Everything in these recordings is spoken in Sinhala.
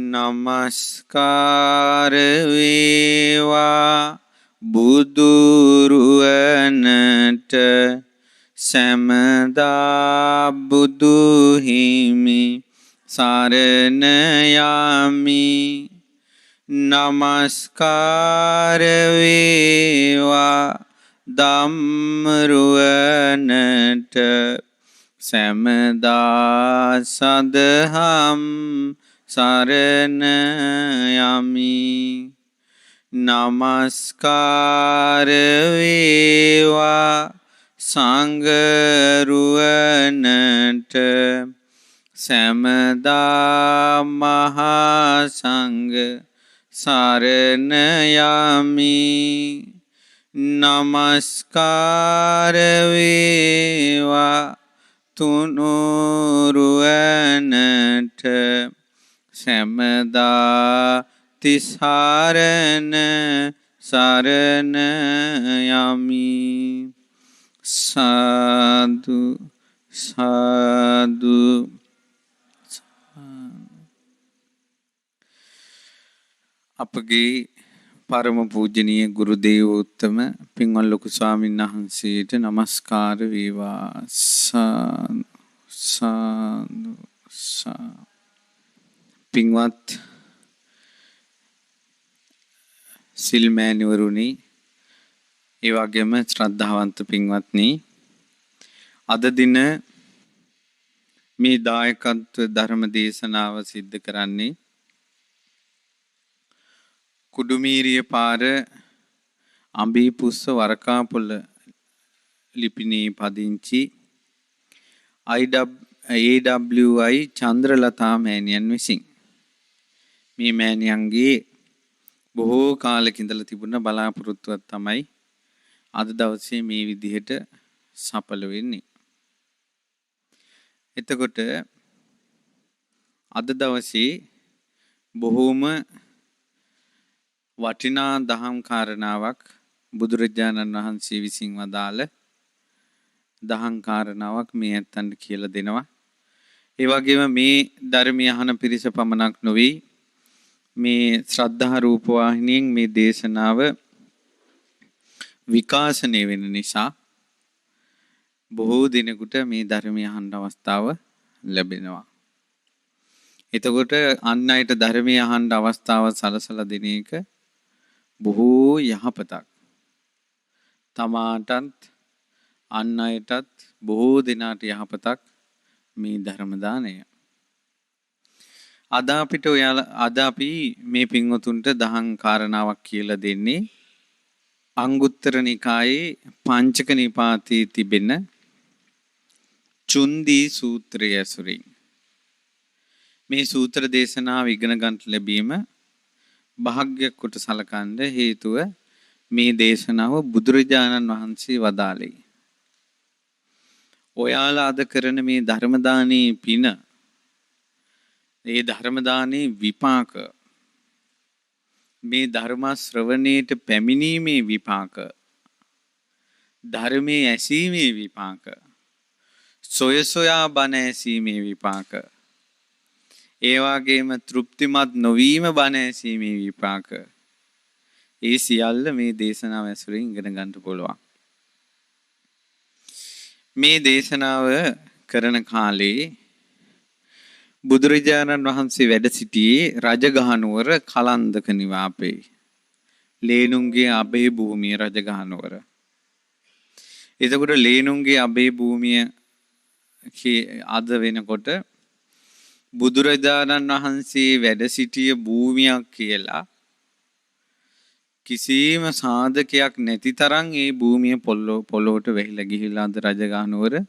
නමස්කාර වේවා බුදුරුවනට සැමදා බුදු හිමි සරණ යමි. නමස්කාර වේවා ධම්මරුවනට සැමදා සදහම් සරණ යමි. නමස්කාර වේවා සංඝරුවනට සැමදා මහා සංඝ සරණ යමි. නමස්කාර වේවා තුනුරුවනට සැමදා තිසරණ සරණ යමි. සාදු සාදු. අපගේ පරම පූජනීය ගුරු දේවෝත්තම පින්වත් ලොකු ස්වාමීන් වහන්සේට নমස්කාර වේවා. සාදු සාදු සාදු. පින්වත් සිල්මෑණිවරුනි, ඒ වගේම ශ්‍රද්ධාවන්ත පින්වත්නි, අද දින මේ දායකත්ව ධර්ම දේශනාව සිද්ධ කරන්නේ කුඩුමීරිය පාර අඹීපුස්ස වරකාපොළ ලිපිණේ පදිංචි AWI චන්ද්‍රලතා මෑණියන් විසින්. මේ මෑණියන්ගේ බොහෝ කාලෙක ඉඳලා තිබුණ බලාපොරොත්තුවක් තමයි අද දවසේ මේ විදිහට සඵල වෙන්නේ. එතකොට අද දවසේ බොහෝම වටිනා දහම් කාරණාවක් බුදුරජාණන් වහන්සේ විසින් වදාළ දහම් කාරණාවක් මේ ඇත්තන්ට කියලා දෙනවා. ඒ වගේම මේ ධර්මය අහන පිරිස පමණක් නොවේ, මේ ශ්‍රද්ධා රූප වාහිනියෙන් මේ දේශනාව විකාශනය වෙන නිසා බොහෝ දිනෙකට මේ ධර්මය අහන්න අවස්ථාව ලැබෙනවා. එතකොට අන් අයට ධර්මය අහන්න අවස්ථාව සලසලා දෙන එක බොහෝ යහපතක්. තමාටත් අන් අයටත් බොහෝ දෙනාට යහපතක් මේ ධර්ම දාණය. අද අපි මේ පින්වතුන්ට දහම් කාරණාවක් කියලා දෙන්නේ අංගුත්තර නිකායේ පංචක නිපාතයේ තිබෙන චුන්දී සූත්‍රය ඇසුරින්. මේ සූත්‍ර දේශනාව ඉගෙන ගන්නට ලැබීම භාග්‍යයක් කොට සලකන්න හේතුව මේ දේශනාව බුදුරජාණන් වහන්සේ වදාළේ. ඔයාලා අද කරන මේ ධර්ම දානයේ පින, ඒ ධර්ම දානයේ විපාක, මේ ධර්ම ශ්‍රවණයට පැමිණීමේ විපාක, ධර්මයේ ඇසීමේ විපාක, සොයසොයා බණ ඇසීමේ විපාක, ඒ වගේම තෘප්තිමත් නොවීම බණ ඇසීමේ විපාක, ඒ සියල්ල මේ දේශනාව ඇසුරින් ඉගෙන ගන්න පුළුවන්. මේ දේශනාව කරන කාලේ බුදුරජාණන් වහන්සේ වැඩ සිටියේ රජගහනුවර කලන්දක නිවාපේ. ලේනුන්ගේ අබේ භූමිය රජගහනුවර. එතකොට ලේනුන්ගේ අබේ භූමිය අද වෙනකොට බුදුරජාණන් වහන්සේ වැඩ සිටිය භූමියක් කියලා කිසිම සාධකයක් නැති තරම් ඒ භූමිය පොළොවට වැහිලා ගිහිලා අද රජගහනුවර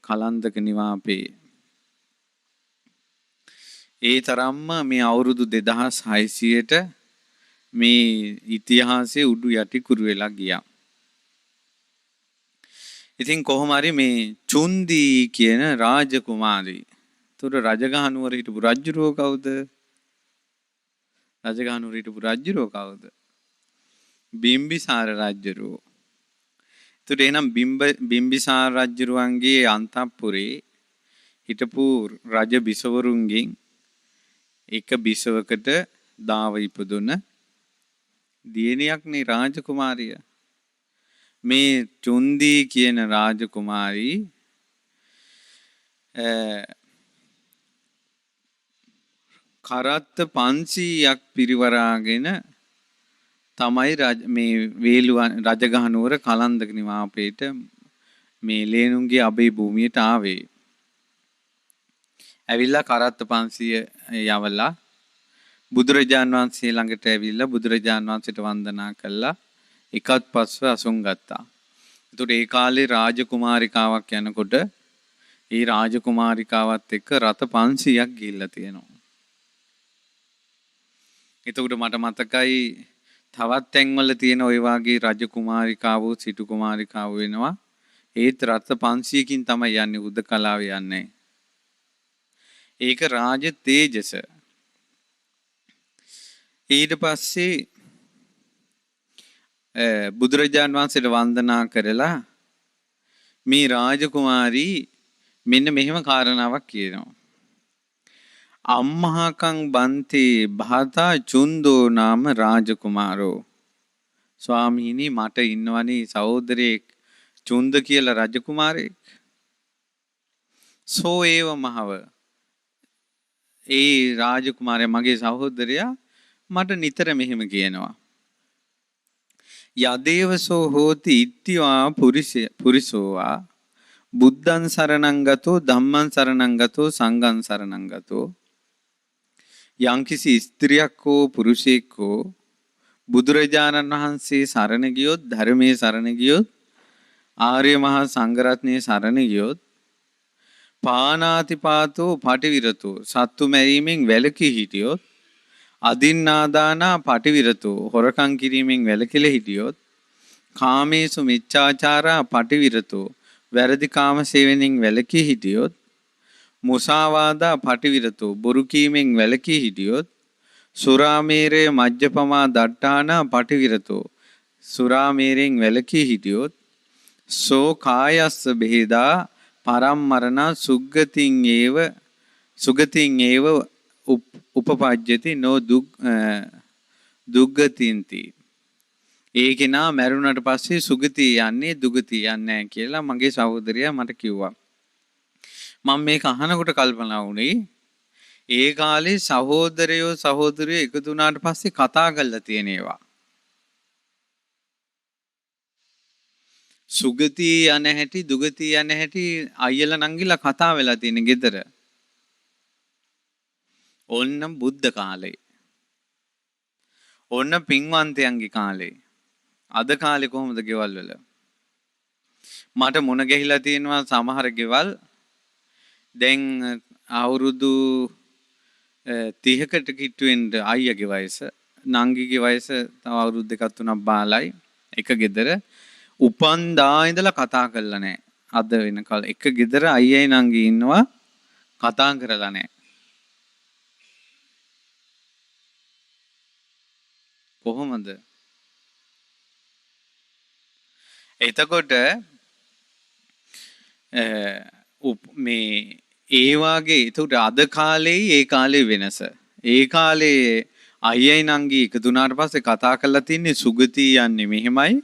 කලන්දක නිවාපේ. ඒ තරම්ම මේ අවුරුදු 2600ට මේ ඉතිහාසයේ උඩු යටි කුරු වෙලා ගියා. ඉතින් කොහොම හරි මේ චුන්දී කියන රාජකුමාරී. ඒතර රජගහනුවර හිටපු රජුරෝ කවුද? රජගහනුවර හිටපු රජුරෝ කවුද? බිම්බිසාර රජුරෝ. ඒතර එහෙනම් බිම්බිසාර රජුරුවන්ගේ අන්තපුරේ හිටපු රජ බිසවරුන්ගෙන් එක බිසවකට දාව ඉපදුන දියණියක්නේ රාජකුමාරිය. මේ චුන්දී කියන රාජකුමාරී කරත්ත 500ක් පිරිවරාගෙන තමයි මේ වේලුවන් රජගහ නුවර කලන්දක නිවාපේට මේ ලේනුන්ගේ අබේ භූමියට ආවේ. ඇවිල්ලා කරත්ත 500 යවලා බුදුරජාන් වහන්සේ ළඟට ඇවිල්ලා බුදුරජාන් වහන්සේට වන්දනා කළා. එකත් පස්ව අසුන් ගත්තා. ඒතකොට ඒ කාලේ රාජකුමාරිකාවක් යනකොට ඒ රාජකුමාරිකාවත් එක්ක රත 500ක් ගිහිල්ලා තියෙනවා. එතකොට මට මතකයි තවත් තැන්වල තියෙන ওই වාගේ රජකුමාරිකාවෝ සිටු කුමාරිකාවෝ වෙනවා. ඒත් රත 500කින් තමයි යන්නේ උදකලාව යන්නේ. ඒක රාජ තේජස. ඊට පස්සේ බුදුරජාන් වහන්සේට වන්දනා කරලා මේ රාජකුමාරී මෙන්න මෙහෙම කාරණාවක් කියනවා. අම්මහකං බන්තේ භාතා චුන්දෝ නාම රාජකුමාරෝ. ස්වාමීනි මට ඉන්නවනේ සහෝදරයෙක් චුන්ද කියලා රජකුමාරයෙක්. සෝ ඒව මහව. ඒ රාජකුමාරයා මගේ සහෝදරයා මට නිතර මෙහෙම කියනවා. යදේවසෝ හෝති ඉත්තිවා පුරිසෝවා බුද්ධං සරණං ගතෝ ධම්මං සරණං ගතෝ සංඝං සරණං ගතෝ. යම්කිසි ස්ත්‍රියක් හෝ පුරුෂයෙක් හෝ බුදුරජාණන් වහන්සේ සරණ ගියොත් ධර්මයේ සරණ ගියොත් ආර්ය මහා සංඝරත්නයේ සරණ ගියොත් පානාතිපාතෝ පටිවිරතෝ සත්තු මැරීමෙන් වැළකී හිටියොත් අදින්නාදානා පටිවිරතෝ හොරකම් කිරීමෙන් වැළකීලා හිටියොත් කාමේසු මිච්ඡාචාරා පටිවිරතෝ වැරදි කාම සේවනයෙන් වැළකී හිටියොත් මුසාවාදා පටිවිරතෝ බොරු කීමෙන් වැළකී හිටියොත් සුරාමේරය මජ්ජපමා දට්ඨානා පටිවිරතෝ සුරාමේරෙන් වැළකී හිටියොත් සෝ කායස්ස බෙහෙදා පරම්මරණ සුගතින් ඒව උපපජ්ජති නෝ දුග්ගතින්ති. ඒ කෙනා මැරුණට පස්සේ සුගතිය යන්නේ දුගතිය යන්නේ නැහැ කියලා මගේ සහෝදරයා මට කිව්වා. මම මේක අහනකොට කල්පනා වුණේ ඒ කාලේ සහෝදරයෝ සහෝදරියෝ එකතු වුණාට පස්සේ කතා කරලා තියෙන ඒවා. සුගතිය යන හැටි දුගතිය යන හැටි අයියලා නංගිලා කතා වෙලා තියෙන ගෙදර. ඔන්න බුද්ධ කාලේ. ඔන්න පින්වන්තයන්ගේ කාලේ. අද කාලේ කොහොමද ගෙවල් වල? මට මුණ ගැහිලා තියෙනවා සමහර ගෙවල් දැන් අවුරුදු 30කට කිට්ටු වෙන්න අයියාගේ වයස නංගිගේ වයස තව අවුරුදු දෙකක් තුනක් බාලයි එක ගෙදර උපන්දා ඉඳලා කතා කරලා නැහැ. අද වෙනකල් එක ගෙදර අයියයි නංගි ඉන්නවා කතා කරලා නැහැ. කොහොමද? එතකොට මේ ඒ වාගේ එතකොට අද කාලේ ඒ කාලේ වෙනස. ඒ කාලේ අයියයි නංගි එකතු වුණාට පස්සේ කතා කරලා තින්නේ සුගතිය යන්නේ මෙහෙමයි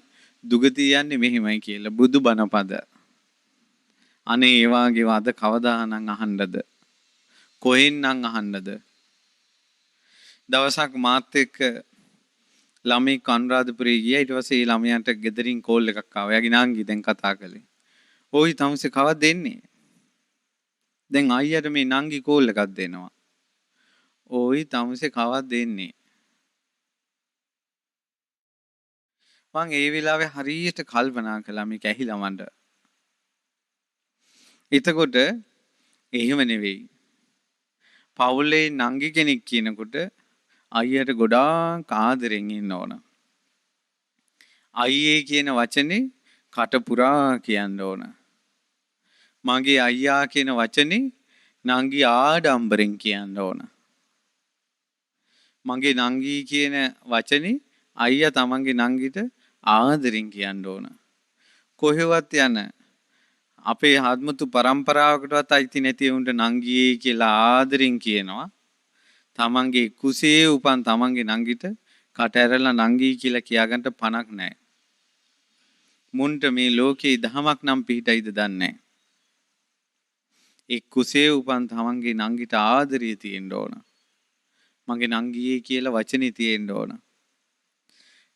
දුගතිය යන්නේ මෙහෙමයි කියලා බුදු බණපද. අනේ ඒ වාගේ අද කවදානම් අහන්නද? කොහෙන්නම් අහන්නද? දවසක් මාත් එක්ක ළමයි කන්රාදපුරේ ගියා. ඊට පස්සේ ඒ ළමයාට ගෙදරින් කෝල් එකක් ආවා. එයාගේ නංගි දැන් කතා කළේ. "ඔයි තමසේ කවද දෙන්නේ?" දැන් අයියට මේ නංගි කෝල් එකක් දෙනවා. "ඔයි තමසේ කවද දෙන්නේ?" මං ඒ වෙලාවේ හරියට කල්පනා කළා මේක ඇහිලා මන්ට. එතකොට එහෙම නෙවෙයි. පවුලේ නංගි කෙනෙක් කියනකොට අයියට ගොඩාක් ආදරෙන් ඉන්න ඕන. අයියේ කියන වචනේ කට පුරා කියන්න ඕන. මගේ අයියා කියන වචනේ නංගි ආඩම්බරෙන් කියන්න ඕන. මගේ නංගි කියන වචනේ අයියා තමන්ගේ නංගිට ආදරෙන් කියන්න ඕන. කොහෙවත් යන අපේ ආත්මතු පරම්පරාවකටවත් අයිති නැති උන්ට නංගියේ කියලා ආදරෙන් කියනවා. තමන්ගේ කුසේ උපන් තමන්ගේ නංගිට කට ඇරලා නංගි කියලා කියාගන්න පණක් නැහැ. මුන්ට මේ ලෝකේ දහමක් නම් පිහිටයිද දන්නේ නැහැ. ඒ කුසේ උපන් තමන්ගේ නංගිට ආදරිය තියෙන්න ඕන. මගේ නංගියේ කියලා වචනේ තියෙන්න ඕන.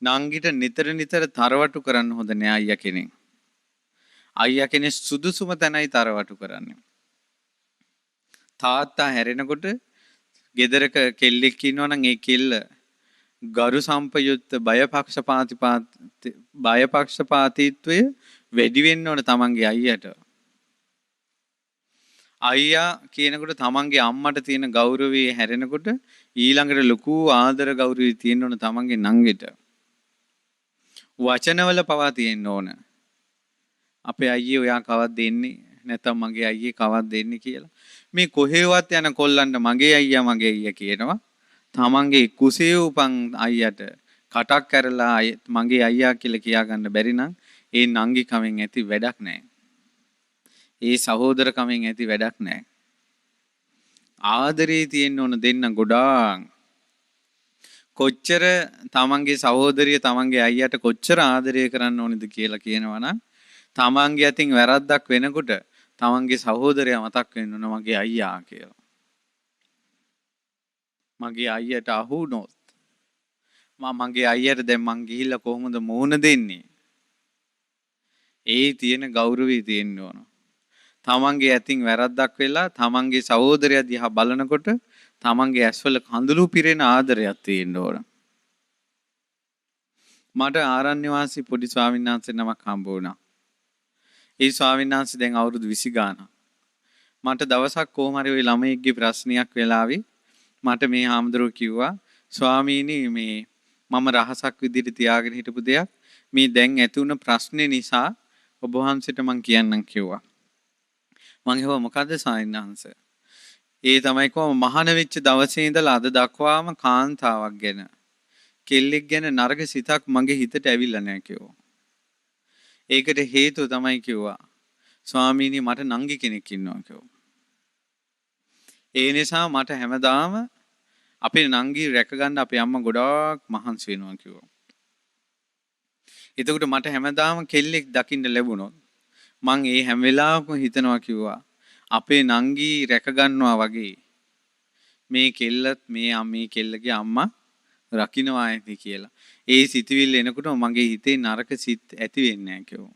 නංගිට නිතර නිතර තරවටු කරන්න හොඳ නෑ අයියා කෙනෙක්. අයියා කෙනෙක් සුදුසුම තැනයි තරවටු කරන්නේ. තාත්තා හැරෙනකොට ගෙදරක කෙල්ලෙක් ඉන්නවා නම් ඒ කෙල්ල ගරු සම්පයුක්ත බයපක්ෂපාතීත්වය වැඩි වෙන්න ඕන තමන්ගේ අයියට. අයියා කියනකොට තමන්ගේ අම්මට තියෙන ගෞරවය හැරෙනකොට ඊළඟට ලොකු ආදර ගෞරවය තියෙන්න ඕන තමන්ගේ නංගිට. වචනවල පවා තියෙන්න ඕන. අපේ අයියේ ඔයා කවද්ද දෙන්නේ නැත්නම් මගේ අයියේ කවද්ද දෙන්නේ කියලා. මේ කොහෙවත් යන කොල්ලන්ට මගේ අයියා කියනවා. තමන්ගේ කුසේ උපන් අයියට කටක් කරලා මගේ අයියා කියලා කියාගන්න බැරි නම් ඒ නංගි කමෙන් ඇති වැඩක් නැහැ. ඒ සහෝදර කමෙන් ඇති වැඩක් නැහැ. ආදරේ තියෙන්න ඕන දෙන්න ගොඩාක්. කොච්චර තමන්ගේ සහෝදරිය තමන්ගේ අයියට කොච්චර ආදරය කරන්න ඕනද කියලා කියනවා නම් තමන්ගේ අතින් වැරද්දක් වෙනකොට තමන්ගේ සහෝදරයා මතක් වෙන්න ඕන මගේ අයියා කියලා. මගේ අයියට අහු වුණොත් මගේ අයියට දැන් මං ගිහිල්ලා කොහොමද මුහුණ දෙන්නේ? ඒ තියෙන ගෞරවය තියෙන්න ඕන. තමන්ගේ අතින් වැරද්දක් වෙලා තමන්ගේ සහෝදරයා දිහා බලනකොට තමන්ගේ ඇස්වල කඳුළු පිරෙන ආදරයක් තියෙන්න ඕන. මට ආරණ්‍ය වාසී පොඩි ස්වාමීන් වහන්සේ නමක් හම්බ වුණා. ඒ ස්වාමීන් වහන්සේ දැන් අවුරුදු 20 ගානක්. මට දවසක් කොහොම හරි ওই ළමයෙක්ගේ ප්‍රශ්නයක් වෙලාවි මට මේ හාමුදුරුවෝ කිව්වා ස්වාමීනි මේ මම රහසක් විදිහට තියාගෙන හිටපු දෙයක් මේ දැන් ඇති වුණ ප්‍රශ්නේ නිසා ඔබ වහන්සේට මං කියන්නම් කිව්වා. මං හිතුවා මොකද්ද ස්වාමීන් වහන්සේ? ඒ තමයි කොහොම මහාන වෙච්ච දවසේ ඉඳලා අද දක්වාම කාන්තාවක් ගැන කෙල්ලෙක් ගැන නරක සිතක් මගේ හිතට ඇවිල්ලා නැහැ කිව්වා. ඒකට හේතුව තමයි කිව්වා ස්වාමීනි මට නංගි කෙනෙක් ඉන්නවා කිව්වා. ඒ නිසා මට හැමදාම අපේ නංගි රැකගන්න අපේ අම්මා ගොඩාක් මහන්සි වෙනවා කිව්වා. එතකොට මට හැමදාම කෙල්ලෙක් දකින්න ලැබුණොත් මං ඒ හැම වෙලාවකම හිතනවා කිව්වා අපේ නංගි රැකගන්නවා වගේ මේ කෙල්ලත් මේ කෙල්ලගේ අම්මා රකින්නවා ඇති කියලා. ඒ සිතුවිල්ල එනකොට මගේ හිතේ නරක සිත් ඇති වෙන්නේ නැහැ කිව්වා.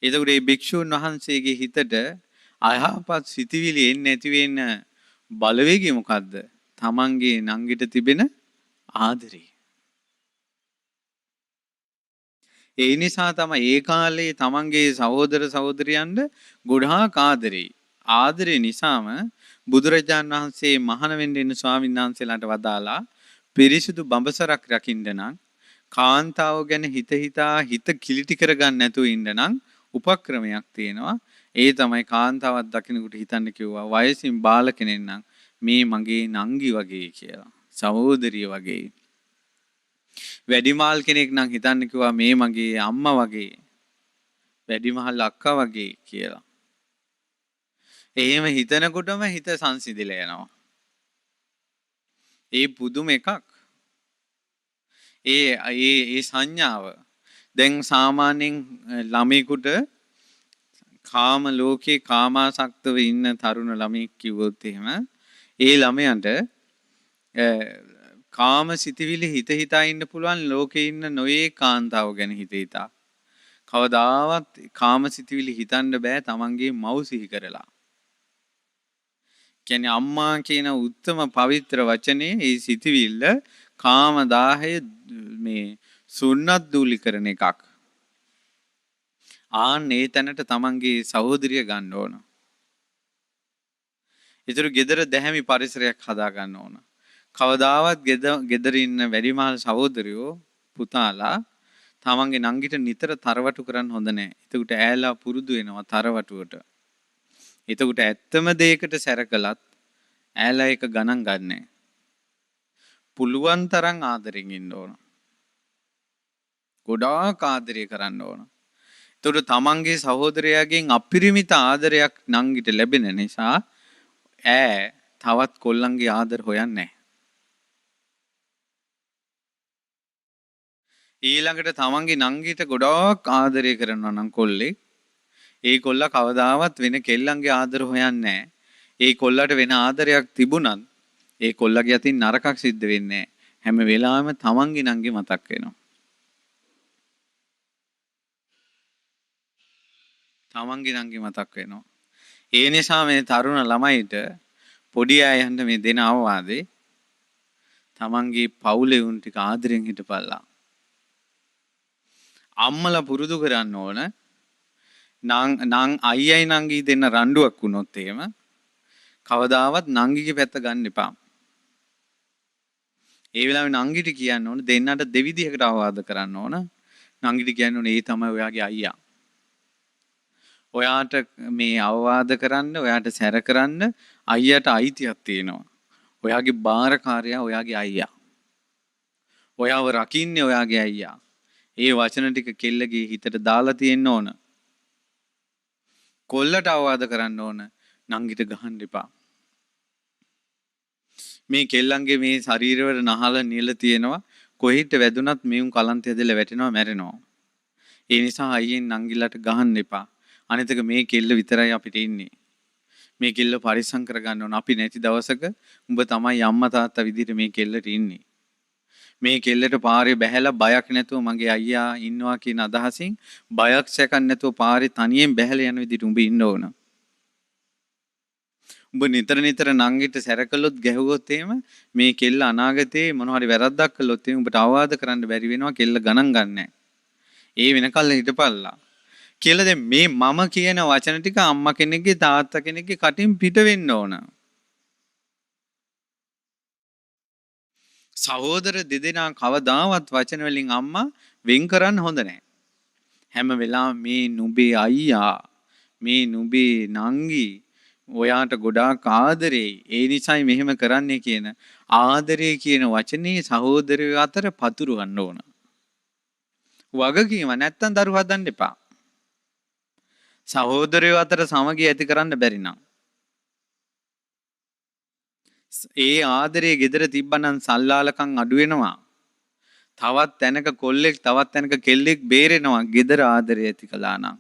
එතකොට මේ භික්ෂුන් වහන්සේගේ හිතට අයහපත් සිතුවිලි එන්නේ නැති වෙන බලවේගය මොකද්ද? තමන්ගේ නංගිට තිබෙන ආදරේ. ඒ නිසා තමයි ඒ කාලේ තමන්ගේ සහෝදර සහෝදරියන්ට ගොඩාක් ආදරේ. ආදරේ නිසාම බුදුරජාන් වහන්සේ මහාන වෙන්න ඉන්න ස්වාමීන් වහන්සේලාට වදාලා පිරිසිදු බඹසරක් රකින්න නම් කාන්තාව ගැන හිත කිලිටි කරගන්න නැතුව ඉන්න නම් උපක්‍රමයක් තියෙනවා. ඒ තමයි කාන්තාවක් දකින්නකොට හිතන්න කිව්වා වයසින් බාල කෙනෙක් නම් මේ මගේ නංගි වගේ කියලා. සහෝදරිය වගේ. වැඩිමාල් කෙනෙක් නම් හිතන්න කිව්වා මේ මගේ අම්මා වගේ. වැඩිමහල් අක්කා වගේ කියලා. එහෙම හිතනකොටම හිත සංසිඳිලා යනවා. ඒ පුදුම එකක්. ඒ සංඥාව දැන් සාමාන්‍යයෙන් ළමයෙකුට කාම ලෝකේ කාමාසක්තව ඉන්න තරුණ ළමයෙක් කිව්වොත් එහෙම ඒ ළමයාට කාම සිතවිලි හිතා ඉන්න පුළුවන් ලෝකේ ඉන්න නොයේ කාන්තාව ගැන හිතා. කවදාවත් කාම සිතවිලි හිතන්න බෑ තමන්ගේ මව් සිහි කරලා. කියන්නේ අම්මා කියන උත්තම පවිත්‍ර වචනේ ඒ සිතවිල්ල කාම දාහය මේ සුන්නත් දූලි කරන එකක්. ආන්නේ තැනට තමන්ගේ සහෝදරිය ගන්න ඕන. ඊටු ගෙදර දැහැමි පරිසරයක් හදා ගන්න ඕන. කවදාවත් ගෙදර ඉන්න වැඩිමහල් සහෝදරයෝ පුතාලා තමන්ගේ නංගිට නිතර තරවටු කරන්න හොඳ නැහැ. එතකොට ඈලා පුරුදු වෙනවා තරවටුවට. එතකොට ඇත්තම දෙයකට සැර කළත් ඈලා එක ගණන් ගන්නෑ. පුළුවන් තරම් ආදරෙන් ඉන්න ඕන. ගොඩාක් ආදරය කරන්න ඕන. එතකොට තමන්ගේ සහෝදරයාගෙන් අපරිමිත ආදරයක් නංගිට ලැබෙන නිසා තවත් කොල්ලන්ගේ ආදර හොයන්නේ නැහැ. ඊළඟට තමන්ගේ නංගිට ගොඩාක් ආදරය කරනවා නම් කොල්ලෙක් ඒ කොල්ලා කවදාවත් වෙන කෙල්ලන්ගේ ආදර හොයන්නේ නැහැ. ඒ කොල්ලට වෙන ආදරයක් තිබුණත් ඒ කොල්ලගේ අතින් නරකක් සිද්ධ වෙන්නේ නැහැ. හැම වෙලාවෙම තමන්ගේ නංගි මතක් වෙනවා. තමන්ගේ නංගි මතක් වෙනවා. ඒ නිසා මේ තරුණ ළමයිට පොඩි අයන්ට මේ දෙන අවවාදේ තමන්ගේ පවුලේ උන් ටික ආදරෙන් හිටපල්ලා. අම්මලා පුරුදු කරන්න ඕන නං අයියයි නංගි දෙන්න රණ්ඩුවක් වුණොත් එහෙම කවදාවත් නංගිගේ පැත්ත ගන්න එපා. ඒ වෙලාවේ නංගිට කියන්න ඕන දෙන්නට දෙවිදිහකට අවවාද කරන්න ඕන. නංගිට කියන්න ඕන ඒ තමයි ඔයාගේ අයියා. ඔයාට මේ අවවාද කරන්න, ඔයාට සැර කරන්න අයියට අයිතියක් තියෙනවා. ඔයාගේ බාරකාරයා ඔයාගේ අයියා. ඔයාව රකින්නේ ඔයාගේ අයියා. ඒ වචන ටික කෙල්ලගේ හිතට දාලා තියෙන්න ඕන. කොල්ලට අවවාද කරන්න ඕන නංගිට ගහන්න එපා. මේ කෙල්ලන්ගේ මේ ශරීරවල නහල නිල තියෙනවා. කොහෙට වැදුනත් මේුන් කලන්තය ඇදලා වැටෙනවා මැරෙනවා. ඒ නිසා අයියෙන් නංගිලට ගහන්න එපා. අනිතක මේ කෙල්ල විතරයි අපිට ඉන්නේ. මේ කෙල්ල පරිස්සම් කරගන්න ඕන. අපි නැති දවසක උඹ තමයි අම්මා තාත්තා විදිහට මේ කෙල්ලට ඉන්නේ. මේ කෙල්ලට පාරේ බැහැලා බයක් නැතුව මගේ අයියා ඉන්නවා කියන අදහසින් බයක් සැකක් නැතුව පාරේ තනියෙන් බැහැලා යන විදිහට උඹ ඉන්න ඕන. උඹ නිතර නිතර නංගිට සැරකලොත් ගැහුවොත් එහෙම මේ කෙල්ල අනාගතේ මොනවා හරි වැරද්දක් කළොත් එහෙම උඹට අවවාද කරන්න බැරි වෙනවා. කෙල්ල ගණන් ගන්නෑ. ඒ වෙනකල් හිටපල්ලා. කියලා දැන් මේ මම කියන වචන ටික අම්මා කෙනෙක්ගේ තාත්තා කෙනෙක්ගේ කටින් පිට වෙන්න ඕන. සහෝදර දෙදෙනා කවදාවත් වචන වලින් අම්මා වෙන් කරන්න හොඳ නැහැ. හැම වෙලාවෙම මේ නුඹේ අයියා මේ නුඹේ නංගි ඔයාට ගොඩාක් ආදරේ. ඒ නිසයි මෙහෙම කරන්නේ කියන ආදරේ කියන වචනේ සහෝදරයෝ අතර පතුරවන්න ඕන. වගකීම නැත්තම් දරුවා හදන්න එපා. සහෝදරයෝ අතර සමගිය ඇති කරන්න බැරි නම් ඒ ආදරේ gedara තිබ්බනම් සල්ලාලකම් අඩු වෙනවා. තවත් තැනක කොල්ලෙක් තවත් තැනක කෙල්ලෙක් බේරෙනවා gedara ආදරේ ඇති කළා නම්.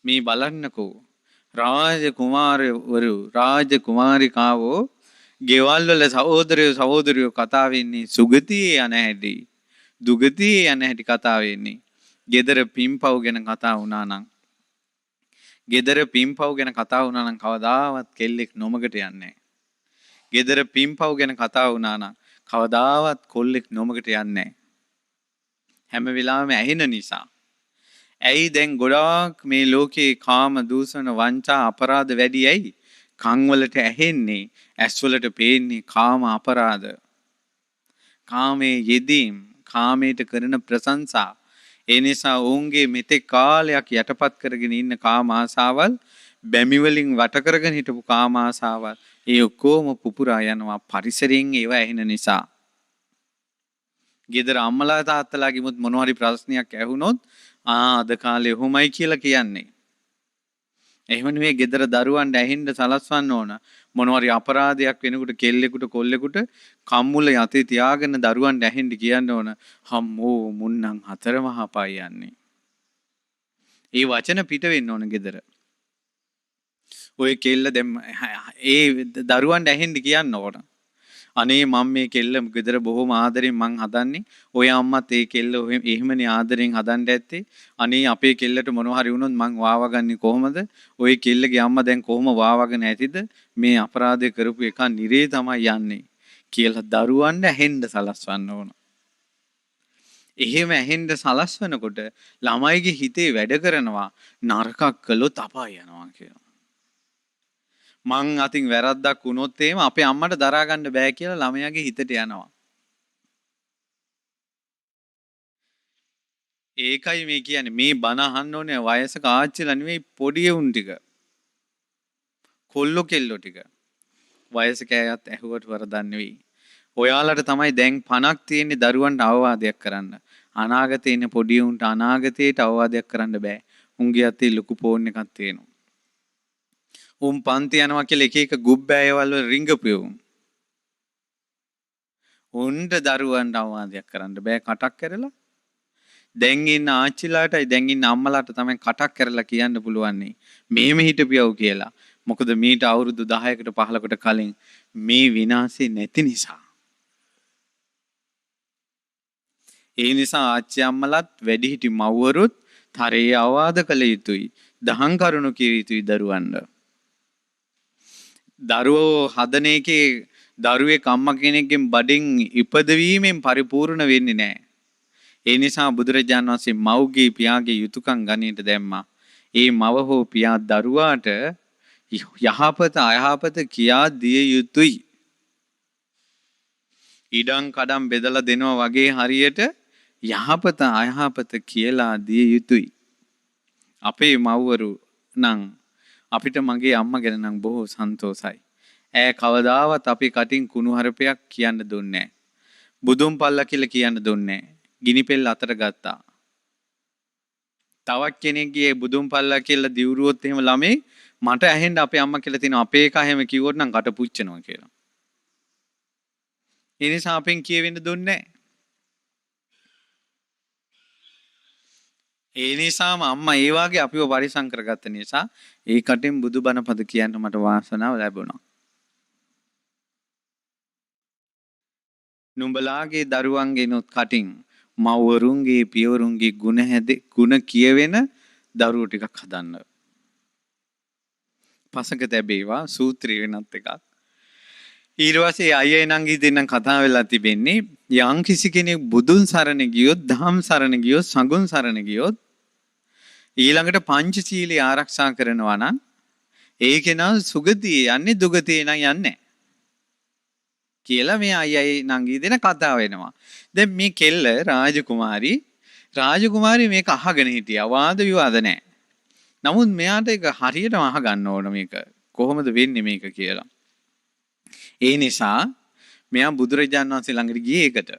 මේ බලන්නකෝ රාජ කුමාරවරු රාජ කුමාරිකාවෝ ගෙවල් වල සහෝදරයෝ කතා වෙන්නේ සුගතියේ යන හැටි දුගතියේ යන හැටි කතා වෙන්නේ. gedara පිම්පව් ගැන කතා වුණා නම් gedara පිම්පව් ගැන කතා වුණා නම් කවදාවත් කෙල්ලෙක් නොමගට යන්නේ නැහැ. gedara පිම්පව් ගැන කතා වුණා නම් කවදාවත් කොල්ලෙක් නොමගට යන්නේ නැහැ. හැම වෙලාවෙම ඇහෙන නිසා. ඇයි දැන් ගොඩාක් මේ ලෝකේ කාම දූෂණ වංචා අපරාධ වැඩි ඇයි? කන් වලට ඇහෙන්නේ, ඇස් වලට පේන්නේ කාම අපරාධ. කාමයේ යෙදීම්, කාමයට කරන ප්‍රශංසා. ඒ නිසා ඔවුන්ගේ මෙතෙක් කාලයක් යටපත් කරගෙන ඉන්න කාම ආසාවල් බැමි වලින් වට කරගෙන හිටපු කාම ආසාවල් ඒ ඔක්කොම පුපුරා යනවා පරිසරයෙන් ඒවා ඇහෙන නිසා. ගෙදර අම්මලා තාත්තලා කිමුත් මොනවා හරි ප්‍රශ්නයක් ඇහුනොත් අද කාලේ ඔහොමයි කියලා කියන්නේ. එහෙම නෙවෙයි ගෙදර දරුවන්ට ඇහෙන්න සලස්වන්න ඕන. මොනවා හරි අපරාධයක් වෙනකොට කෙල්ලෙකුට කොල්ලෙකුට කම්මුල යතේ තියාගෙන දරුවන්ට ඇහෙන්න කියන්න ඕන. හම්මෝ මුන්නම් හතර මහා පාය යන්නේ. ඒ වචන පිට වෙන්න ඕන ගෙදර. ඔය කෙල්ල දැන් ඒ දරුවන්ට ඇහෙන්න කියන්න ඕන. අනේ මම මේ කෙල්ල ගෙදර බොහොම ආදරෙන් මං හදන්නේ. ඔය අම්මත් ඒ කෙල්ල එහෙමනේ ආදරෙන් හදන්න ඇත්තේ. අනේ අපේ කෙල්ලට මොනවා හරි වුණොත් මං වාවගන්නේ කොහමද? ඔය කෙල්ලගේ අම්මා දැන් කොහොම වාවගෙන ඇතිද? මේ අපරාධය කරපු එක නිරේ තමයි යන්නේ කියලා දරුවන්ට ඇහෙන්න සලස්වන්න ඕන. එහෙම ඇහෙන්න සලස්වනකොට ළමයිගේ හිතේ වැඩ කරනවා නරකක් කළොත් අපාය යනවා කියලා. මං අතින් වැරද්දක් වුණොත් එහෙම අපේ අම්මට දරා ගන්න බෑ කියලා ළමයාගේ හිතට යනවා. ඒකයි මේ කියන්නේ මේ බණ අහන්න ඕනේ වයසක ආච්චිලා නෙවෙයි පොඩි උන් ටික. කොල්ලෝ කෙල්ලෝ ටික. වයසක අයත් ඇහුවට වරදක් නෙවෙයි. ඔයාලට තමයි දැන් පණක් තියෙන්නේ දරුවන්ට අවවාදයක් කරන්න. අනාගතේ ඉන්න පොඩි උන්ට අනාගතේට අවවාදයක් කරන්න බෑ. උන්ගේ අතේ ලොකු ෆෝන් එකක් තියෙනවා. උන් පන්ති යනවා කියලා එක එක ගුබ්බෑයවල රිංගපියු. උන්ට දරුවන්ට අවවාදයක් කරන්න බෑ කටක් කරලා. දැන් ඉන්න ආච්චිලාටයි දැන් ඉන්න අම්මලාට තමයි කටක් කරලා කියන්න පුළුවන් මෙහෙම හිටපියව කියලා. මොකද මීට අවුරුදු 10කට 15කට කලින් මේ විනාශේ නැති නිසා. ඒ නිසා ආච්චි අම්මලාත් වැඩිහිටි මව්වරුත් තරයේ අවවාද කළ යුතුයි. දහම් කරුණු කිය යුතුයි දරුවන්ට. දරුවෝ හදන එකේ දරුවෙක් අම්මා කෙනෙක්ගෙන් බඩෙන් ඉපදවීමෙන් පරිපූර්ණ වෙන්නේ නැහැ. ඒ නිසා බුදුරජාණන් වහන්සේ මව්ගේ පියාගේ යුතුයකම් ගණයට දැම්මා. ඒ මව හෝ පියා දරුවාට යහපත අයහපත කියා දිය යුතුයි. ඉඩම් කඩම් බෙදලා දෙනවා වගේ හරියට යහපත අයහපත කියලා දිය යුතුයි. අපේ මව්වරු නම් අපිට මගේ අම්මා ගැන නම් බොහෝ සන්තෝසයි. ඈ කවදාවත් අපි කටින් කුණුහරුපයක් කියන්න දුන්නේ නැහැ. බුදුන් පල්ලා කියලා කියන්න දුන්නේ නැහැ. ගිනි පෙල් අතට ගත්තා. තවත් කෙනෙක්ගේ බුදුන් පල්ලා කියලා දිවුරුවොත් එහෙම ළමේ මට ඇහෙන්න අපේ අම්මා කියලා තිනවා අපේ එක හැම කිව්වොත් නම් කට පුච්චනවා කියලා. ඒ නිසා අපෙන් කියවෙන්න දුන්නේ නැහැ. ඒ නිසාම අම්මා ඒ වාගේ අපිව පරිසම් කරගත්ත නිසා ඒ කටින් බුදුබණ පද කියන්න මට වාසනාව ලැබුණා. නුඹලාගේ දරුවන්ගේනොත් කටින් මව්වරුන්ගේ පියවරුන්ගේ ගුණ කියවෙන දරුවෝ ටිකක් හදන්න. පසක තැබේවා සූත්‍රය වෙනත් එකක්. ඊට පස්සේ අයියා නංගි දෙන්නම් කතා වෙලා තිබෙන්නේ යම් කිසි කෙනෙක් බුදුන් සරණ ගියොත්, දහම් සරණ ගියොත්, සඟුන් සරණ ගියොත් ඊළඟට පංචශීලයේ ආරක්ෂා කරනවා නම් ඒ කෙනා සුගතියේ යන්නේ දුගතියේ නම් යන්නේ කියලා මේ අයියයි නංගි දෙන කතා වෙනවා. දැන් මේ කෙල්ල රාජකුමාරි මේක අහගෙන හිටියා. වාද විවාද නැහැ. නමුත් මෙයාට ඒක හරියටම අහගන්න ඕන මේක. කොහොමද වෙන්නේ මේක කියලා. ඒ නිසා මෙයා බුදුරජාණන් වහන්සේ ළඟට ගියේ ඒකට.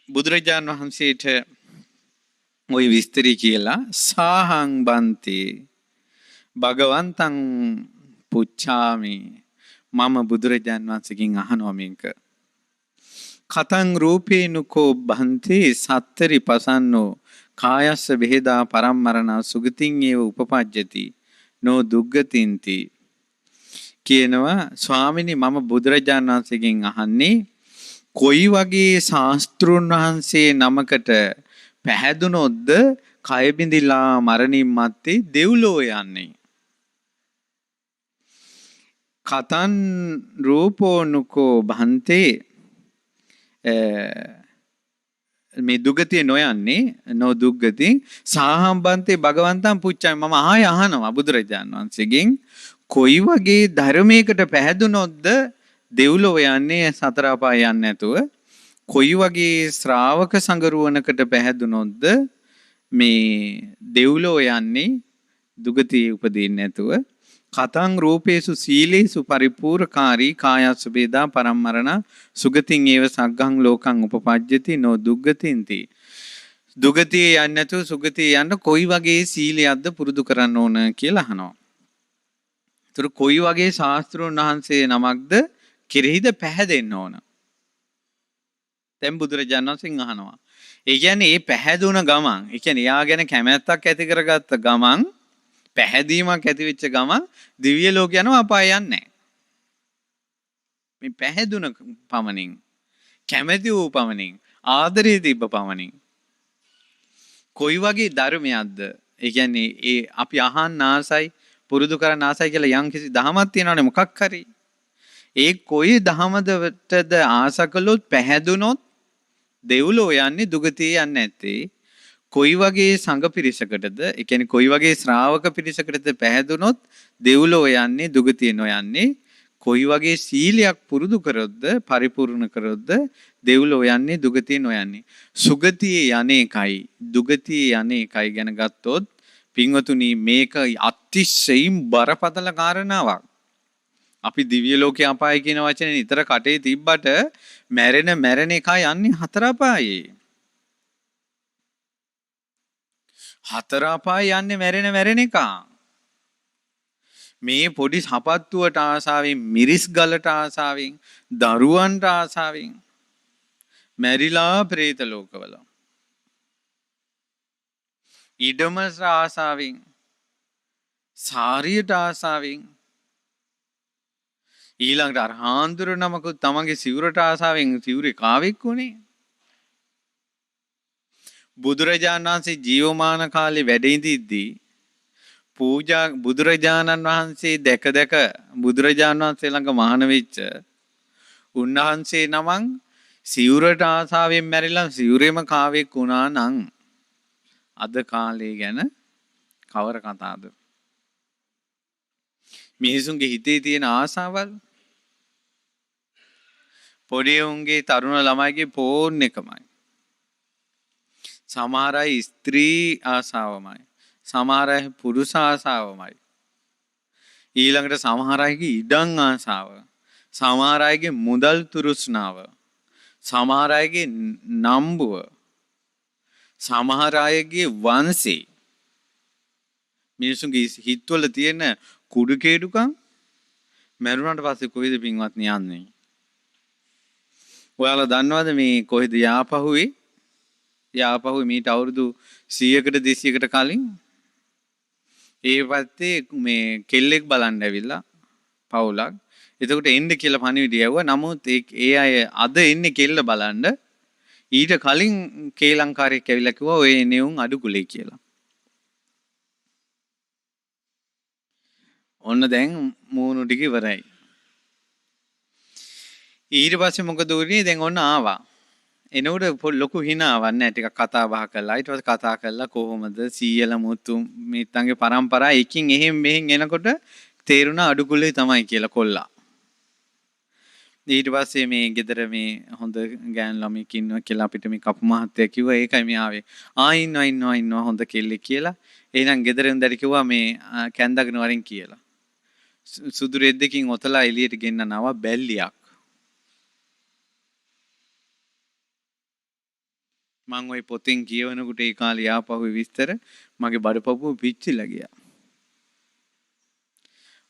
බුදුරජාණන් වහන්සේට ওই විස්තරي කියලා සාහං බන්ති භගවන්තං පුච්ඡාමි මම බුදුරජාණන් වහන්සේගෙන් අහනවා මේක. කතං රූපේනුකෝ බන්ති සත්තරි පසන්නෝ කායස්ස බෙහෙදා පරම්මරණ සුගතින් ඒව උපපජ්ජති නෝ දුග්ගතින්ති කියනවා ස්වාමිනී මම බුදුරජාණන් වහන්සේගෙන් අහන්නේ කොයි වගේ ශාස්ත්‍රුන් වහන්සේ නමකට පැහැදුනොත්ද කය බිඳිලා මරණින් මත්තේ දෙව්ලෝ යන්නේ. කතන් රූපෝනුකෝ භන්තේ මේ දුගතිය නොයන්නේ නොදුග්ගති සාහම්බන්තේ භගවන්තං පුච්චයි මම ආය අහනවා බුදුරජාණන් වහන්සේගෙන් කොයි වගේ ධර්මයකට පැහැදුනොත්ද දෙව්ලොව යන්නේ සතර අපාය යන්නේ නැතුව කොයි වගේ ශ්‍රාවක සංගරුවනකට පැහැදුනොත්ද මේ දෙව්ලොව යන්නේ දුගතිය උපදින්නේ නැතුව කතං රූපේසු සීලේසු පරිපූර්ණකාරී කායස්ස වේදා පරම්මරණ සුගතින් ඒව සග්ගං ලෝකං උපපජ්ජති නෝ දුග්ගතින්ති දුගතිය යන්නේ නැතුව සුගතිය යන්න කොයි වගේ සීලයක්ද පුරුදු කරන්න ඕන කියලා අහනවා. ඒතර කොයි වගේ ශාස්ත්‍රඥ වහන්සේ නමක්ද කෙරෙහිද පැහැදෙන්න ඕන. දැන් බුදුරජාණන් වහන්සේ අහනවා. ඒ කියන්නේ මේ පැහැදුන ගමන්, ඒ කියන්නේ යා ගැන කැමැත්තක් ඇති කරගත්ත ගමන්, පැහැදීමක් ඇති වෙච්ච ගමන් දිව්‍ය ලෝක යනවා අපාය යන්නේ නැහැ. මේ පැහැදුන පමණින්, කැමැති වූ පමණින්, ආදරේ තිබ්බ පමණින් කොයි වගේ ධර්මයක්ද? ඒ කියන්නේ ඒ අපි අහන්න ආසයි, පුරුදු කරන්න ආසයි කියලා යම් කිසි දහමක් තියෙනවනේ මොකක් හරි. ඒ කොයි දහමදටද ආස කළොත් පැහැදුනොත් දෙව්ලෝ යන්නේ දුගතිය යන්නේ නැත්තේ කොයි වගේ සංඝ පිරිසකටද ඒ කියන්නේ කොයි වගේ ශ්‍රාවක පිරිසකටද පැහැදුනොත් දෙව්ලෝ යන්නේ දුගතිය නොයන්නේ කොයි වගේ සීලයක් පුරුදු කරොත්ද පරිපූර්ණ කරොත්ද දෙව්ලෝ යන්නේ දුගතිය නොයන්නේ සුගතියේ යන්නේකයි දුගතියේ යන්නේකයි ගැන ගත්තොත් පින්වතුනි මේක අතිශයින් බරපතල කාරණාවක්. අපි දිව්‍ය ලෝකේ අපාය කියන වචනේ නිතර කටේ තිබ්බට මැරෙන එකා යන්නේ හතර අපායේ. හතර අපාය යන්නේ මැරෙන එකා. මේ පොඩි සපත්තුවට ආසාවෙන්, මිරිස් ගලට ආසාවෙන්, දරුවන්ට ආසාවෙන් මැරිලා പ്രേත ලෝකවල. ඉඩමට ආසාවෙන්, සාරියට ආසාවෙන්, ඊළඟට අර හාන්දුර නමකුත් තමන්ගේ සිවුරට ආසාවෙන් සිවුරේ කාවෙක් වුණේ. බුදුරජාණන් වහන්සේ ජීවමාන කාලේ වැඩ ඉඳිද්දී පූජා බුදුරජාණන් වහන්සේ දැක දැක බුදුරජාණන් වහන්සේ ළඟ මහාන වෙච්ච උන්වහන්සේ නමං සිවුරට ආසාවෙන් මැරිලා සිවුරේම කාවෙක් වුණා නම් අද කාලේ ගැන කවර කතාවද? මිනිසුන්ගේ හිතේ තියෙන ආසාවල් පොඩි උන්ගේ තරුණ ළමයිගේ ෆෝන් එකමයි. සමහර අය ස්ත්‍රී ආසාවමයි. සමහර අය පුරුෂ ආසාවමයි. ඊළඟට සමහර අයගේ ඉඩම් ආසාව. සමහර අයගේ මුදල් තුරුස්නාව. සමහර අයගේ නම්බුව. සමහර අයගේ වංශේ. මිනිසුන්ගේ හිතවල තියෙන කුඩු කේඩුකම් මරුණාට පස්සේ කොහෙද පින්වත්නි යන්නේ? ඔයාලා දන්නවද මේ කොහෙද යාපහුවේ? යාපහුවේ මීට අවුරුදු 100කට 200කට කලින් ඒ පැත්තේ මේ කෙල්ලෙක් බලන්න ඇවිල්ලා පවුලක්. එතකොට එන්න කියලා පණිවිඩය යවුවා. නමුත් ඒ අය අද එන්නේ කෙල්ල බලන්න. ඊට කලින් කේලංකාරයෙක් ඇවිල්ලා කිව්වා ඔය එනෙවුන් අඩුකුලේ කියලා. ඔන්න දැන් මූණු ටික ඉවරයි. ඊට පස්සේ මොකද උනේ? දැන් ඔන්න ආවා. එනකොට ලොකු හිනාවක් නෑ. ටිකක් කතා බහ කළා. ඊට පස්සේ කතා කළා කොහොමද සීයල මුතු මිත්තන්ගේ පරම්පරා එකින් එහෙන් මෙහෙන් එනකොට තේරුණා අඩුකුලේ තමයි කියලා කොල්ලා. ඊට පස්සේ මේ ගෙදර මේ හොඳ ගෑන් ළමෙක් ඉන්නවා කියලා අපිට මේ කපු මහත්තයා කිව්වා. ඒකයි මේ ආවේ. ඉන්නවා හොඳ කෙල්ලෙක් කියලා. එහෙනම් ගෙදර ඉඳලා කිව්වා මේ කැන්දගෙන වරින් කියලා. සුදු රෙද්දකින් ඔතලා එළියට ගෙන්නනවා බැල්ලියක්. මං ওই පොතෙන් කියවනකොට ඒ කාලේ ආපහු විස්තර මගේ බඩපපුව පිච්චිලා ගියා.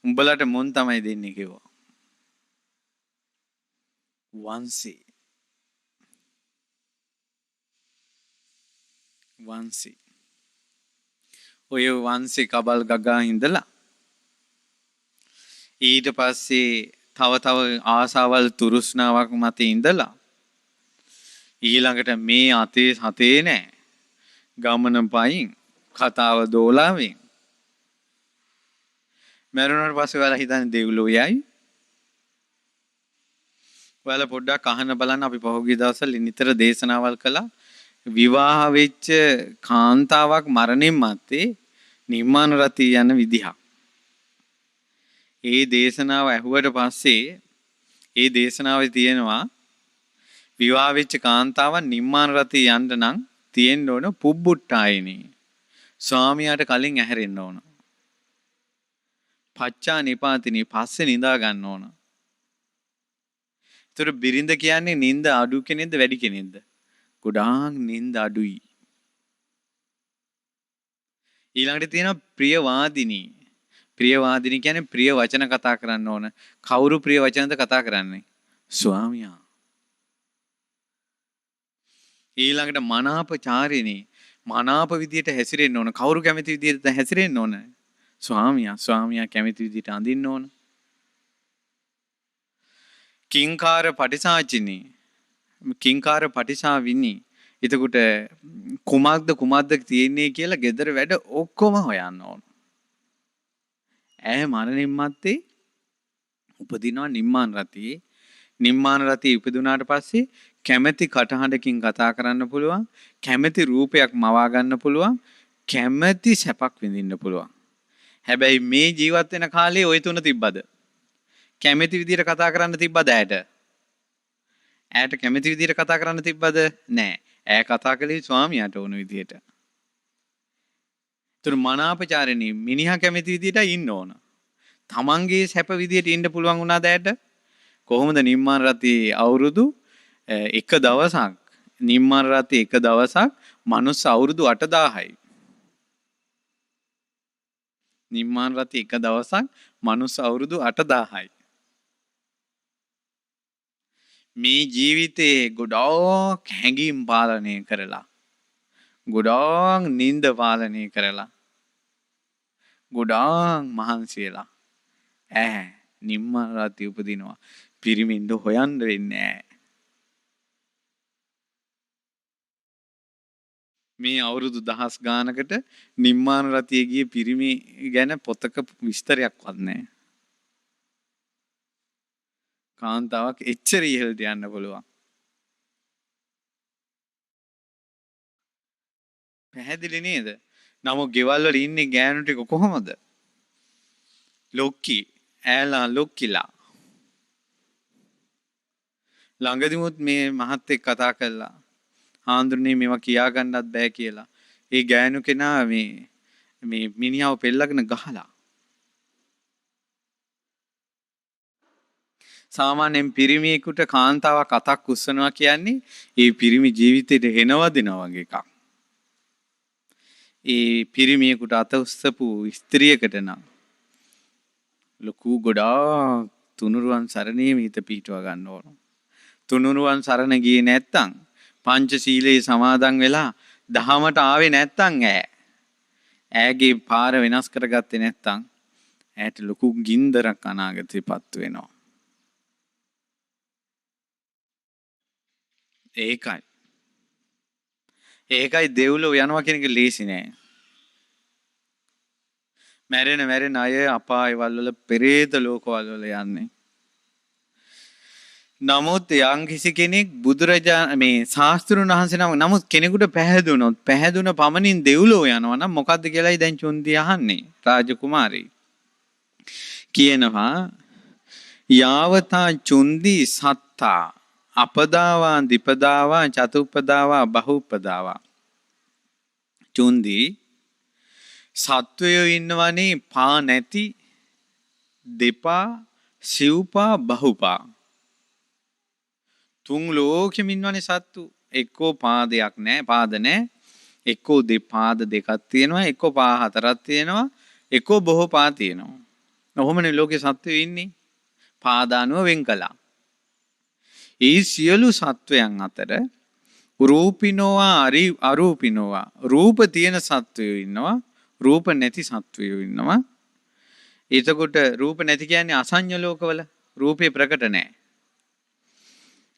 උඹලට මොන් තමයි දෙන්නේ කිව්වා. වංශේ. ඔය වංශේ කබල් ගගා හිඳලා ඊට පස්සේ තව ආසාවල් තුරුස්නාවක් මත ඉඳලා ඊළඟට මේ අතේ සතේ නෑ ගමන පයින් කතාව දෝලාවෙන් මරුණාට පස්සේ ඔයාලා හිතන්නේ දෙව්ලෝ යයි. ඔයාලා පොඩ්ඩක් අහන්න බලන්න. අපි පහුගිය දවස්වල නිතර දේශනාවල් කළා. විවාහ වෙච්ච කාන්තාවක් මරණින් මත්තේ නිර්මාණ රති යන විදිහ. ඒ දේශනාව ඇහුවට පස්සේ ඒ දේශනාවේ තියෙනවා විවාහ වෙච්ච කාන්තාවන් නිර්මාණ රති යන්න නම් තියෙන්න ඕන පුබ්බුට්ටායිනේ. ස්වාමියාට කලින් ඇහැරෙන්න ඕන. පච්චා නිපාතිනී පස්සේ නිදා ගන්න ඕන. ඒතර බිරිඳ කියන්නේ නිින්ද අඩු කෙනෙක්ද වැඩි කෙනෙක්ද? ගොඩාක් නිින්ද අඩුයි. ඊළඟට තියෙනවා ප්‍රියවාදිනී. ප්‍රියවාදිනී කියන්නේ ප්‍රිය වචන කතා කරන්න ඕන. කවුරු ප්‍රිය වචනද කතා කරන්නේ? ස්වාමියා. ඊළඟට මනාපචාරිනී. මනාප විදියට හැසිරෙන්න ඕන. කවුරු කැමති විදියට හැසිරෙන්න ඕන? ස්වාමියා. ස්වාමියා කැමති විදියට අඳින්න ඕන. කිංකාර පටිසාචිනී. කිංකාර පටිසාවිනී. එතකොට කුමක්ද තියෙන්නේ කියලා ගෙදර වැඩ ඔක්කොම හොයන්න ඕන. ඇය මරණින් මත්තේ උපදිනවා නිම්මාන රතියේ. නිම්මාන රතියේ ඉපදුනාට පස්සේ කැමැති කටහඬකින් කතා කරන්න පුළුවන්. කැමැති රූපයක් මවා ගන්න පුළුවන්. කැමැති සැපක් විඳින්න පුළුවන්. හැබැයි මේ ජීවත් වෙන කාලේ ওই තුන තිබ්බද? කැමැති විදියට කතා කරන්න තිබ්බද ඇයට? ඇයට කැමැති විදියට කතා කරන්න තිබ්බද? නෑ. ඇය කතා කළේ ස්වාමියාට ඕන විදියට. ඒතර මනාපචාරිනී මිනිහා කැමැති විදියට ඉන්න ඕන. තමන්ගේ සැප විදියට ඉන්න පුළුවන් වුණාද ඇයට? කොහොමද නිම්මාන රතියේ අවුරුදු එක දවසක් නිම්මාන රතියේ එක දවසක් මනුස්ස අවුරුදු 8000යි. නිම්මාන රතියේ එක දවසක් මනුස්ස අවුරුදු 8000යි. මේ ජීවිතේ ගොඩාක් හැඟීම් පාලනය කරලා ගොඩාක් නිନ୍ଦ පාලනය කරලා ගොඩාක් මහන්සි වෙලා නිම්මාන රාත්‍රී උපදිනවා. පිරිමින්ද හොයන්න වෙන්නේ නැහැ. මේ අවුරුදු දහස් ගානකට නිම්මාන රතියේ ගිය පිරිමි ගැන පොතක විස්තරයක්වත් නැහැ. කාන්තාවක් එච්චර ඉහළට යන්න පුළුවන්. පැහැදිලි නේද? නමුත් ගෙවල් වල ඉන්නේ ගෑනු ටික කොහොමද? ලොක්කි ඈලා ලොක්කිලා. ළඟදිමුත් මේ මහත් එක්ක කතා කළා. හාඳුනේ මේවා කියා ගන්නත් බෑ කියලා. ඒ ගෑනු කෙනා මේ මිනිහව පෙල්ලගෙන ගහලා. සාමාන්‍යයෙන් පිරිමියෙකුට කාන්තාවක් අතක් උස්සනවා කියන්නේ ඒ පිරිමි ජීවිතේට හෙනවදිනවා වගේ එකක්. ඒ පිරිමියෙකුට අත උස්සපු ස්ත්‍රියකට නම් ලොකු ගොඩාක් තුනුරුවන් සරණේම හිත පීටුවා ගන්න ඕන. තුනුරුවන් සරණ ගියේ නැත්තම් පංචශීලයේ සමාදන් වෙලා දහමට ආවේ නැත්තම් ඈගේ පාර වෙනස් කරගත්තේ නැත්තම් ඈට ලොකු ගින්දරක් අනාගතේපත් වෙනවා. ඒකයි දෙව්ලොව යනවා කියන එක ලේසි නෑ. මැරෙන අය අපායවල වල පෙරේත ලෝකවල වල යන්නේ. නමුත් යම් කිසි කෙනෙක් බුදුරජාණන් මේ ශාස්ත්‍රුන් වහන්සේ නමුත් කෙනෙකුට පැහැදුන පමණින් දෙව්ලොව යනවා නම් මොකද්ද කියලායි දැන් චුන්දි අහන්නේ. රාජකුමාරී කියනවා යාවතා චුන්දි සත්තා අපදාවා දීපදාවා චතුප්පදාවා බහුපදාවා. චුන්දි සත්වයෝ ඉන්නවනේ පා නැති දෙපා සිව්පා බහුපා. තුන් ලෝකෙම ඉන්නවනේ සත්තු. එක්කෝ පාදයක් නැහැ, පාද නැහැ. එක්කෝ දෙපාද දෙකක් තියෙනවා, එක්කෝ පා හතරක් තියෙනවා, එක්කෝ බොහෝ පා තියෙනවා. ඔහොමනේ ලෝකේ සත්වයෝ ඉන්නේ. පාදානුව වෙන් කළා. ඒ සියලු සත්වයන් අතර රූපිනෝවා අරූපිනෝවා රූප තියෙන සත්වයෝ ඉන්නවා, රූප නැති සත්වයෝ ඉන්නවා. එතකොට රූප නැති කියන්නේ අසඤ්ඤ ලෝකවල රූපේ ප්‍රකට නැහැ.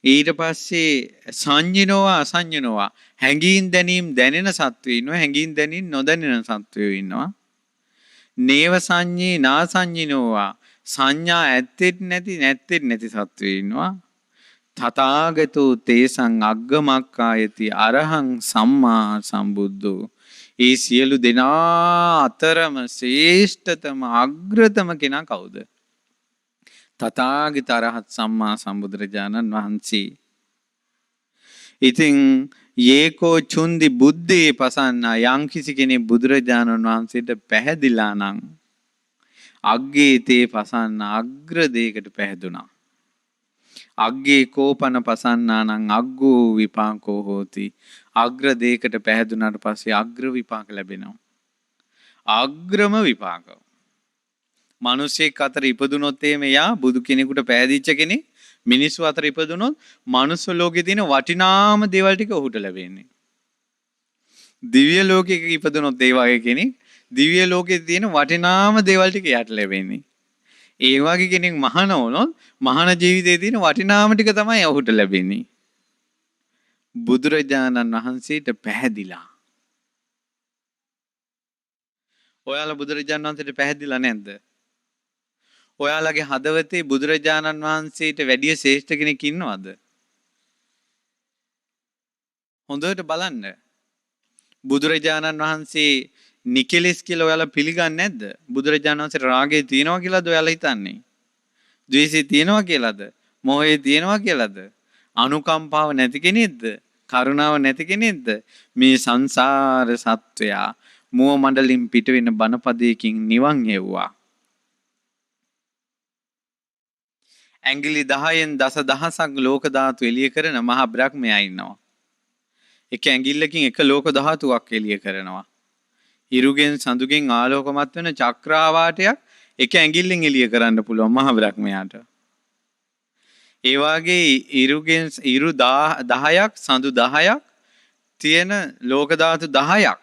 ඊට පස්සේ සංඤිනෝවා අසඤ්ඤිනෝවා හැඟීම් දැනීම් දැනෙන සත්වයෝ ඉන්නවා, හැඟීම් දැනීම් නොදැනෙන සත්වයෝ ඉන්නවා. නේව සංඤී නාසඤ්ඤිනෝවා සංඥා ඇත්තෙත් නැති සත්වයෝ ඉන්නවා. තථාගතෝ තේසං අග්ගමක්ඛායති අරහං සම්මා සම්බුද්ධෝ. ඒ සියලු දෙනා අතරම ශ්‍රේෂ්ඨතම අග්‍රතම කෙනා කවුද? තථාගත අරහත් සම්මා සම්බුදුරජාණන් වහන්සේ. ඉතින් යේකෝ චුන්දි බුද්ධේ පසන්නා යම් කිසි කෙනෙක් බුදුරජාණන් වහන්සේට පැහැදිලා නම් අග්ගේ තේ පසන්න අග්‍ර දෙයකට පැහැදුනා. අග්ගේ කෝපන පසන්නා නම් අග්ගෝ විපාකෝ හෝති. අග්‍ර දෙයකට පැහැදුනාට පස්සේ අග්‍ර විපාක ලැබෙනවා. අග්‍රම විපාක. මිනිසෙක් අතර ඉපදුනොත් එයා බුදු කෙනෙකුට පැහැදිච්ච කෙනෙක් මිනිස්සු අතර ඉපදුනොත් මනුස්ස ලෝකේ තියෙන වටිනාම දේවල් ටික ඔහුට ලැබෙන්නේ. දිව්‍ය ලෝකයක ඉපදුනොත් ඒ වගේ කෙනෙක් දිව්‍ය ලෝකේ තියෙන වටිනාම දේවල් ටික එයාට ලැබෙන්නේ. ඒ වගේ කෙනෙක් මහාන වුණොත් මහාන ජීවිතයේ තියෙන වටිනාම ටික තමයි ඔහුට ලැබෙන්නේ. බුදුරජාණන් වහන්සේට පැහැදිලා. ඔයාලා බුදුරජාණන් වහන්සේට පැහැදිලා නැද්ද? ඔයාලගේ හදවතේ බුදුරජාණන් වහන්සේට වැඩිය ශ්‍රේෂ්ඨ කෙනෙක් ඉන්නවද? හොඳට බලන්න. බුදුරජාණන් වහන්සේ නිකලෙස් කියලා ඔයාලා පිළිගන්නේ නැද්ද? බුදුරජාණන් වහන්සේ රාගය තියෙනවා කියලාද ඔයාලා හිතන්නේ? ද්වේෂය තියෙනවා කියලාද? මෝහය තියෙනවා කියලාද? අනුකම්පාව නැති කෙනෙක්ද? කරුණාව නැති කෙනෙක්ද? මේ සංසාර සත්වයා මුව මණ්ඩලින් පිට වෙන බණපදයකින් නිවන් යෙව්වා. ඇඟිලි 10න් දසදහසක් ලෝක ධාතු එළිය කරන මහා බ්‍රහ්මයා ඉන්නවා. එක ඇඟිල්ලකින් එක ලෝක ධාතුවක් එළිය කරනවා. ඉරුගෙන් සඳුගෙන් ආලෝකමත් වෙන චක්‍රාවාටයක් එක ඇඟිල්ලෙන් එළිය කරන්න පුළුවන් මහ බ්‍රහ්මයාට. ඒ වගේ ඉරු 10ක් සඳු 10ක් තියෙන ලෝක ධාතු 10ක්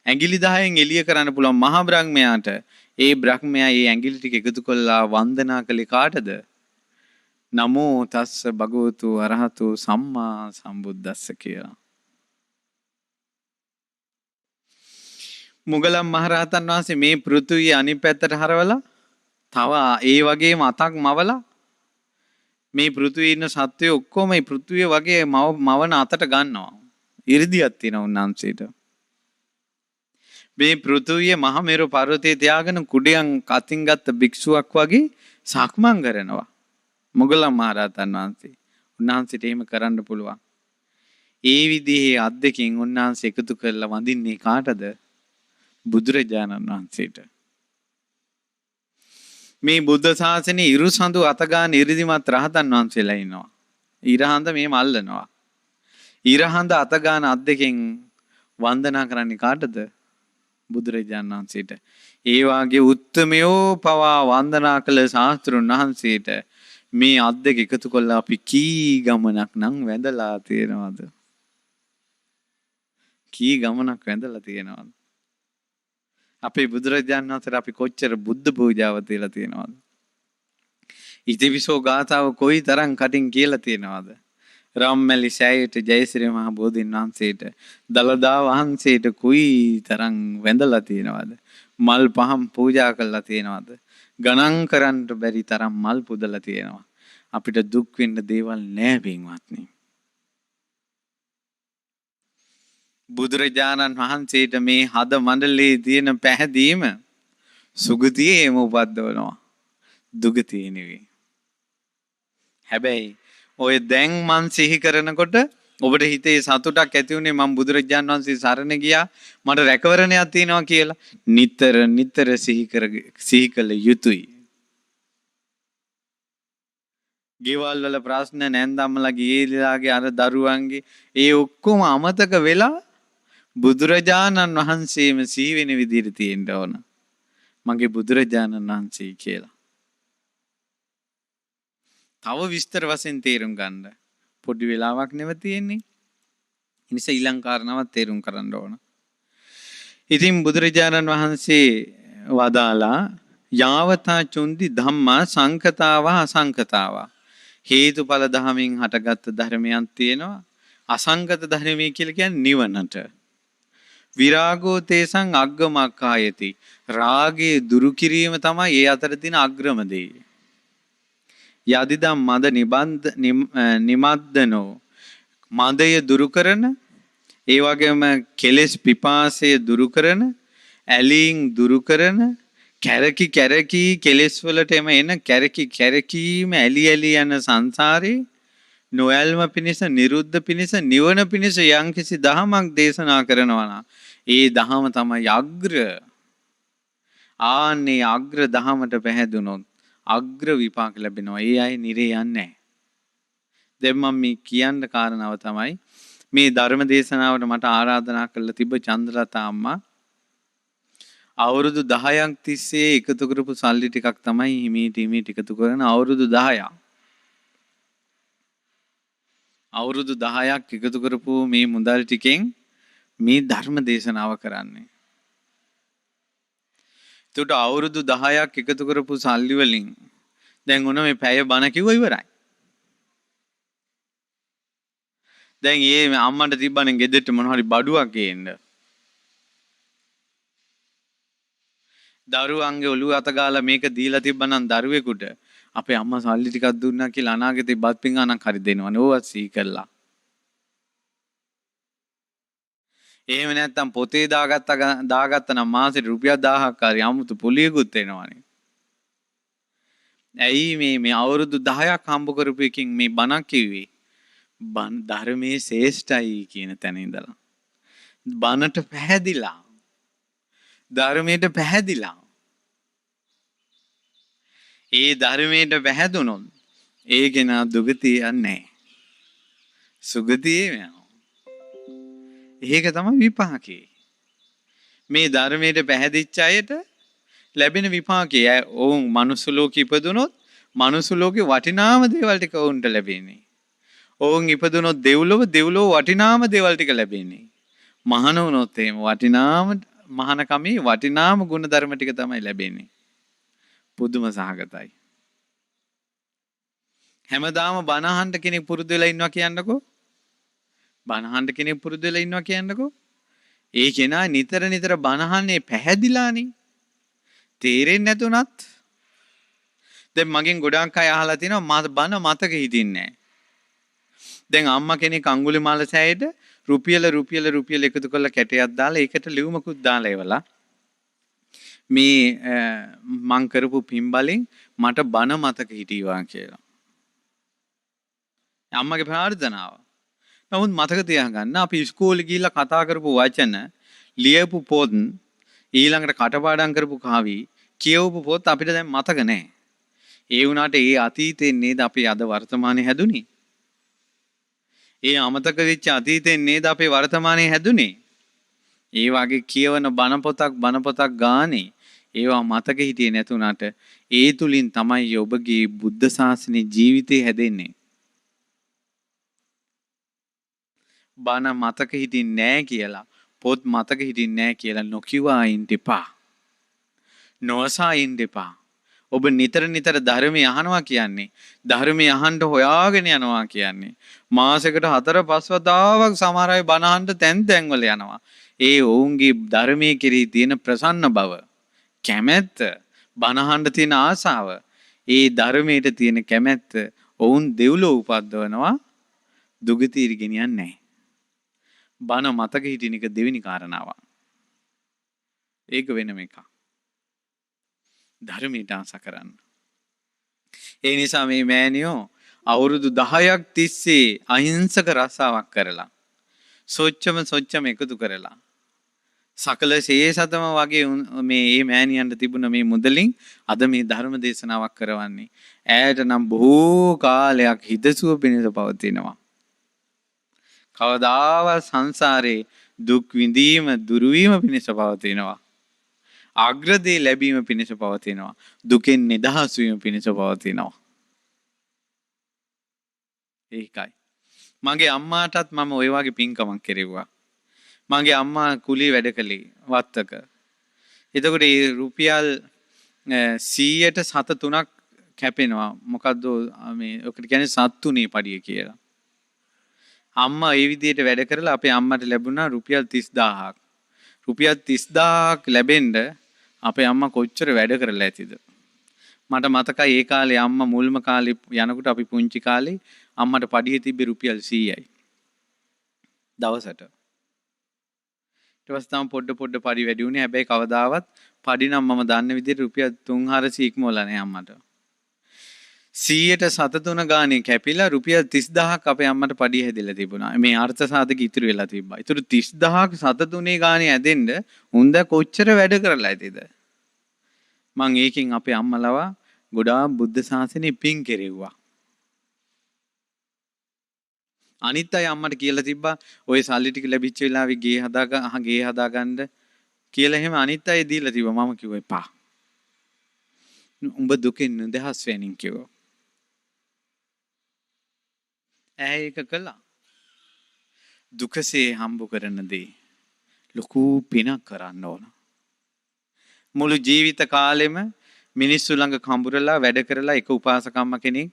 ඇඟිලි 10න් එළිය කරන්න පුළුවන් මහ බ්‍රහ්මයාට. ඒ බ්‍රහ්මයා ඒ ඇඟිලි ටික එකතු කළා වන්දනා කළේ කාටද? නමෝ තස්ස භගවතු අරහතු සම්මා සම්බුද්දස්ස කියලා. මුගලන් මහරහතන් වහන්සේ මේ පෘථුවිය අනිත් පැත්තට හරවලා තව ඒ වගේම අතක් මවලා මේ පෘථුවියේ ඉන්න සත්වය ඔක්කොම මේ පෘථුවිය වගේ මවන අතට ගන්නවා. 이르දියක් තියෙනවා උන්වහන්සේට. මේ පෘථුවිය මහ මේරු පර්වතයේ තියාගෙන කුඩයන් අතින් ගත්ත භික්ෂුවක් වගේ සක්මන් කරනවා. මුගලන් මහරහතන් වහන්සේ. උන්වහන්සේට එහෙම කරන්න පුළුවන්. ඒ විදිහේ අත් දෙකෙන් උන්වහන්සේ එකතු කරලා වඳින්නේ කාටද? බුදුරජාණන් වහන්සේට. මේ බුද්ධ ශාසනයේ ඉරු සඳු අතගාන ඉරිදිමත් රහතන් වහන්සේලා ඉන්නවා. ඉරහඳ මේ මල්ලනවා. ඉරහඳ අතගාන අත් දෙකෙන් වන්දනා කරන්නේ කාටද? බුදුරජාණන් වහන්සේට. ඒ වාගේ උත්තමයෝ පවා වන්දනා කළ ශාස්ත්‍රුන් වහන්සේට මේ අත් දෙක එකතු කළා අපි කී ගමනක් නම් වැඳලා තියෙනවද? කී ගමනක් වැඳලා තියෙනවද? අපේ බුදුරජාණන් වහන්සේට අපි කොච්චර බුද්ධ පූජාව තියලා තියෙනවද? ඉතිවිසෝ ගාථාව කොයි තරම් කටින් කියලා තියෙනවද? රාම්මැලි සෑයට ජයශ්‍රී මහ බෝධීන් වහන්සේට දලදා වහන්සේට කොයි තරම් වැඳලා තියෙනවද? මල් පහම් පූජා කළා තියෙනවද? ගණන් කරන්න බැරි තරම් මල් පුදලා තියෙනවා. අපිට දුක් වෙන්න දේවල් නෑ පින්වත්නි. බුදුරජාණන් වහන්සේට මේ හද මණ්ඩලයේ තියෙන පැහැදීම සුගතියේම උපද්දවනවා. දුගතිය නෙවෙයි. හැබැයි ඔය දැන් මං සිහි කරනකොට ඔබට හිතේ සතුටක් ඇති වුණේ මම බුදුරජාණන් වහන්සේ සරණ ගියා මට රැකවරණයක් තියෙනවා කියලා. නිතර නිතර සිහි කළ යුතුයි. ගෙවල් වල ප්‍රශ්න නැන්දම්මලා ගියේලාගේ අර දරුවන්ගේ ඒ ඔක්කොම අමතක වෙලා බුදුරජාණන් වහන්සේම සිහි වෙන විදිහට තියෙන්න ඕන. මගේ බුදුරජාණන් වහන්සේ කියලා. තව විස්තර වශයෙන් තේරුම් ගන්න පොඩි වෙලාවක් නෙව තියෙන්නේ. ඒ නිසා ඊළඟ කාරණාවත් තේරුම් කරන්න ඕන. ඉතින් බුදුරජාණන් වහන්සේ වදාලා යාවතා චුන්දි ධම්මා සංකතාවා අසංකතාවා. හේතුඵල ධමයෙන් හටගත් ධර්මයන් තියෙනවා. අසංගත ධර්මයේ කියලා කියන්නේ නිවනට. විරාගෝ තේසං අග්ගමක්ඛායති. රාගේ දුරු කිරීම තමයි ඒ අතර තියෙන අග්‍රම දේ. යදිදම් මද නිමද්දනෝ. මදය දුරු කරන ඒ වගේම කෙලෙස් පිපාසය දුරු කරන ඇලීම් දුරු කරන කැරකි කෙලෙස් වලට එන කැරකීම ඇලි යන සංසාරේ නොයල්ම පිණිස නිරුද්ධ පිණිස නිවන පිණිස යම්කිසි දහමක් දේශනා කරනවා නම් ඒ දහම තමයි අග්‍ර. ආන්නේ අග්‍ර දහමට පැහැදුනොත් අග්‍ර විපාක ලැබෙනවා. ඒ අය නිරේ යන්නේ නැහැ. දැන් මම මේ කියන්න කාරණාව තමයි මේ ධර්ම දේශනාවට මට ආරාධනා කළ තිබ්බ චන්ද්‍රලතා අම්මා අවුරුදු 10ක් තිස්සේ එකතු කරපු සල්ලි ටිකක් තමයි හිමීට එකතු කරන අවුරුදු 10ක්. අවුරුදු 10ක් එකතු කරපු මේ මුදල් ටිකෙන් මේ ධර්ම දේශනාව කරන්නේ. එතකොට අවුරුදු 10ක් එකතු කරපු සල්ලි වලින් දැන් උන මේ පැය බණ කිව්ව ඉවරයි. දැන් ඒ අම්මන්ට තිබ්බනේ ගෙදරට මොන හරි බඩුවක් ගේන්න. දරුවන්ගේ ඔළුව අත ගාලා මේක දීලා තිබ්බනම් දරුවෙකුට අපේ අම්මා සල්ලි ටිකක් දුන්නා කියලා අනාගතේ බත් පිඟානක් හරි දෙනවනේ. ඕවත් සී කරලා. එහෙම නැත්නම් පොතේ දාගත්තා නම් මාසෙට රුපියල් 1000ක් හරි 아무තු පොලියකුත් එනවනේ. ඇයි මේ අවුරුදු 10ක් හම්බ කරපු එකකින් මේ බණක් කිව්වේ? ධර්මයේ ශ්‍රේෂ්ඨයි කියන තැන ඉඳලා. බණට පැහැදිලා. ධර්මයට පැහැදිලා. ඒ ධර්මයට පැහැදුනොත් ඒ කෙනා දුගතිය යන්නේ නැහැ. සුගතියේ යනවා. ඒක තමයි විපාකේ. මේ ධර්මයට පැහැදිච්ච අයට ලැබෙන විපාකය ඔවුන් මනුස්ස ලෝකෙ ඉපදුනොත් මනුස්ස ලෝකේ වටිනාම දේවල් ටික ඔවුන්ට ලැබෙන්නේ. ඔවුන් ඉපදුනොත් දෙව්ලොව වටිනාම දේවල් ටික ලැබෙන්නේ. මහාන වුණොත් එහෙම වටිනාම මහානකමේ වටිනාම ගුණ ධර්ම ටික තමයි ලැබෙන්නේ. පුදුම සහගතයි. හැමදාම බණ අහන්න කෙනෙක් පුරුදු වෙලා ඉන්නවා කියන්නකෝ. බණ අහන්න කෙනෙක් පුරුදු වෙලා ඉන්නවා කියන්නකෝ. ඒ කෙනා නිතර නිතර බණ අහන්නේ පැහැදිලානේ. තේරෙන්නේ නැතුණත් දැන් මගෙන් ගොඩාක් අය අහලා තිනවා බණ මතක හිටින්නේ නැහැ. දැන් අම්මා කෙනෙක් අඟුලිමාල සෑයේට රුපියල එකතු කරලා කැටයක් දාලා ඒකට ලියුමකුත් දාලා එවලා මේ මං කරපු පින්බලෙන් මට බණ මතක හිටිවා කියලා. අම්මගේ ප්‍රාර්ථනාව. නමුත් මතක තියාගන්න අපි ඉස්කෝලේ ගිහිල්ලා කතා කරපු වචන, ලියපු පොත්, ඊළඟට කටපාඩම් කරපු කවි, කියවපු පොත් අපිට දැන් මතක නැහැ. ඒ වුණාට ඒ අතීතේ නේද අපි අද වර්තමානයේ හැදුනේ? ඒ අමතක වෙච්ච අතීතෙන් නේද අපේ වර්තමානයේ හැදුනේ? ඒ වගේ කියවන බණ පොතක් ගානේ ඒවා මතක හිටියේ නැතුණාට ඒ තුලින් තමයි ඔබගේ බුද්ධ ශාසනයේ ජීවිතේ හැදෙන්නේ. බණ මතක හිටින්නේ නැහැ කියලා, පොත් මතක හිටින්නේ නැහැ කියලා නොකියවා ඉන්න එපා. නොසා ඉන්න එපා. ඔබ නිතර නිතර ධර්මය අහනවා කියන්නේ, ධර්මය අහන්න හොයාගෙන යනවා කියන්නේ. මාසෙකට 4-5 වතාවක් සමහර අය බණ අහන්න තැන් වල යනවා. ඒ ඔවුන්ගේ ධර්මයේ කෙරෙහි තියෙන ප්‍රසන්න බව, කැමැත්ත, බණ අහන්න තියෙන ආසාව, ඒ ධර්මයට තියෙන කැමැත්ත ඔවුන් දෙව්ලොව උපද්දවනවා, දුගතියට ගෙනියන්නේ නැහැ. බණ මතක හිටින එක දෙවෙනි කාරණාව. ඒක වෙනම එකක්. ධර්මයට ආස කරන්න. ඒ නිසා මේ මෑණියෝ අවුරුදු 10ක් තිස්සේ අහිංසක රස්සාවක් කරලා සොච්චම එකතු කරලා සකල ශේෂතම වගේ මේ මෑණියන්ට තිබුණ මේ මුදලින් අද මේ ධර්ම දේශනාවක් කරවන්නේ. ඈට නම් බොහෝ කාලයක් හිතසුව පිණිස පවතිනවා. කවදාවත් සංසාරේ දුක් විඳීම දුරුවීම පිණිස පවතිනවා. අග්‍රදේ ලැබීම පිණිස පවතිනවා. දුකෙන් නිදහස් වීම පිණිස පවතිනවා. ඒකයි. මගේ අම්මාටත් මම ওই වගේ පින්කමක් කෙරෙව්වා. මගේ අම්මා කුලී වැඩ කළේ වත්තක. එතකොට ඒ රුපියල් 100ට සත 3ක් කැපෙනවා. මොකද්ද මේ ඔකට කියන්නේ සත්තුනේ පඩිය කියලා. අම්මා ඒ විදිහට වැඩ කරලා අපේ අම්මට ලැබුණා රුපියල් 30000ක්. රුපියල් 30000ක් ලැබෙන්න අපේ අම්මා කොච්චර වැඩ කරලා ඇතිද? මට මතකයි ඒ කාලේ අම්මා මුල්ම කාලේ යනකොට අපි පුංචි කාලේ අම්මට පඩිය තිබ්බේ රුපියල් 100යි. දවසට. ඊට පස්සේ තම පොඩ පඩි වැඩි වුණේ. හැබැයි කවදාවත් පඩි නම් මම දන්න විදිහට රුපියල් 300 ඉක්මවලා නැහැ අම්මට. 100ට 7 ගානේ කැපිලා රුපියල් 30000ක් අපේ අම්මට පඩිය හැදිලා තිබුණා. මේ අර්ථ සාධක ඉතුරු වෙලා තිබ්බා. ඒතර 30000ක් 7 ගානේ ඇදෙන්න උන්ද කොච්චර වැඩ කරලා ඇතිද? මං ඒකෙන් අපේ අම්මලව ගොඩාක් බුද්ධ ශාසනය පින් කෙරෙව්වා. අනිත් අය අම්මට කියලා තිබ්බා ඔය සල්ලි ටික ලැබිච්ච වෙලාවේ ගේ හදාගන්න කියලා එහෙම අනිත් අය දීලා තිබ්බා. මම කිව්වා එපා. උඹ දුකෙන් නිදහස් වෙනින් කිව්වා. ඇයි ඒක කළා? දුකසේ හම්බ කරන දේ ලොකු පිනක් කරන්න ඕන. මුළු ජීවිත කාලෙම මිනිස්සු ළඟ කඹරලා වැඩ කරලා එක උපාසකම්ම කෙනෙක්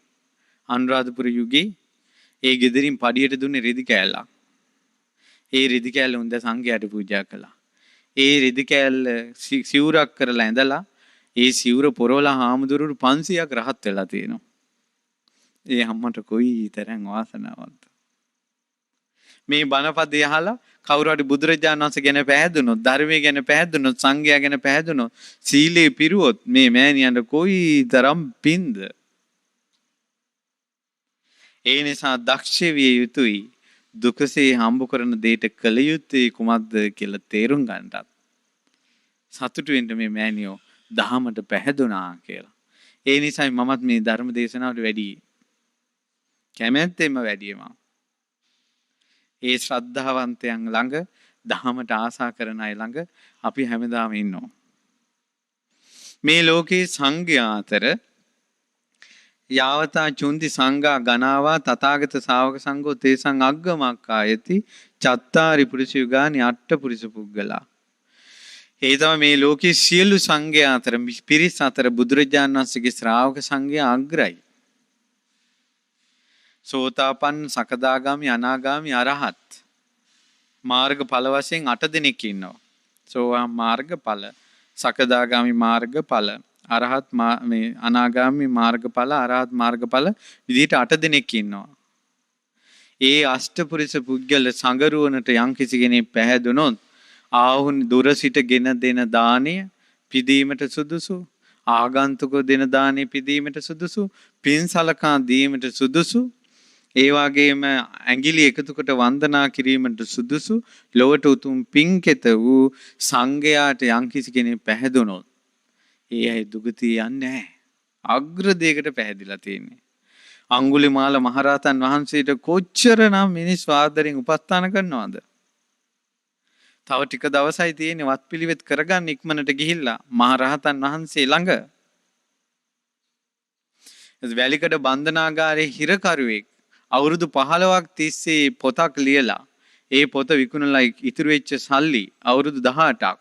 අනුරාධපුර යුගයේ ඒ ගෙදරින් පඩියට දුන්නේ රෙදි කෑල්ලක්. ඒ රෙදි කෑල්ල උන්ද සංඝයාට පූජා කළා. ඒ රෙදි කෑල්ල සිවුරක් කරලා ඇඳලා ඒ සිවුර පොරවලා හාමුදුරුවෝ 500ක් රහත් වෙලා තියෙනවා. ඒ අම්මට කොයි තරම් වාසනාවක්ද. මේ බණපදේ අහලා කවුරු හරි බුදුරජාණන් වහන්සේ ගැන පැහැදුනොත්, ධර්මයේ ගැන පැහැදුනොත්, සංඝයා ගැන පැහැදුනොත්, සීලේ පිරුවොත් මේ මෑණියන්ට කොයි තරම් පින්ද. ඒ නිසා දක්ෂ විය යුතුයි. දුකසේ හම්බ කරන දෙයට කළ යුත්තේ කුමක්ද කියලා තේරුම් ගන්නත්. සතුටු වෙන්න මේ මෑණියෝ දහමට පැහැදුනා කියලා. ඒ නිසායි මමත් මේ ධර්ම දේශනාවට වැඩි කැමැත්තෙන්ම වැඩිම. ඒ ශ්‍රද්ධාවන්තයන් ළඟ දහමට ආසා කරන අය ළඟ අපි හැමදාම ඉන්නවා. මේ ලෝකේ සංඝයා අතර යාවතා චුන්ති සංඝා ගනාවා තථාගත ශාවක සංඝෝ තේසං අග්ගමක්ඛායති චත්තාරි පුරිස යුගානි අට්ඨ පුරිස පුද්ගලා. ඒ තමයි මේ ලෝකේ සියලු සංඝයා අතර පිරිස් අතර බුදුරජාණන් වහන්සේගේ ශ්‍රාවක සංඝයා අග්‍රයි. සෝතාපන්න සකදාගාමි අනාගාමි අරහත් මාර්ගඵල වශයෙන් 8 දෙනෙක් ඉන්නවා. සෝවාන් මාර්ගඵල, සකදාගාමි මාර්ගඵල, අරහත් මේ අනාගාමි මාර්ගඵල, අරහත් මාර්ගඵල විදිහට 8 දෙනෙක් ඉන්නවා. ඒ අෂ්ටපුරිස පුද්ගල සංගරුවනට යම් කිසි කෙනෙක් පැහැදුනොත් ආහුන් දුර සිටගෙන දෙන දාණය පිදීමට සුදුසු, ආගන්තුක දෙන දාණය පිදීමට සුදුසු, පින් සලකා දීමට සුදුසු, ඒ වගේම ඇඟිලි එකතු කොට වන්දනා කිරීමට සුදුසු ලොවට උතුම් පින්කෙත වූ සංඝයාට යම්කිසි කෙනෙක් පැහැදුනොත් ඒ අය දුගතිය යන්නේ නැහැ. අග්‍ර දෙයකට පැහැදිලා තියෙන්නේ. අඟුලිමාල මහරහතන් වහන්සේට කොච්චරනම් මිනිස් ආදරෙන් උපස්ථාන කරනවද? තව ටික දවසයි තියෙන්නේ වත්පිළිවෙත් කරගන්න ඉක්මනට ගිහිල්ලා මහරහතන් වහන්සේ ළඟ. වැලිකඩ බන්ධනාගාරයේ හිරකරුවෙක් අවුරුදු 15ක් තිස්සේ පොතක් ලියලා ඒ පොත විකුණලා ඉතුරු වෙච්ච සල්ලි අවුරුදු 18ක්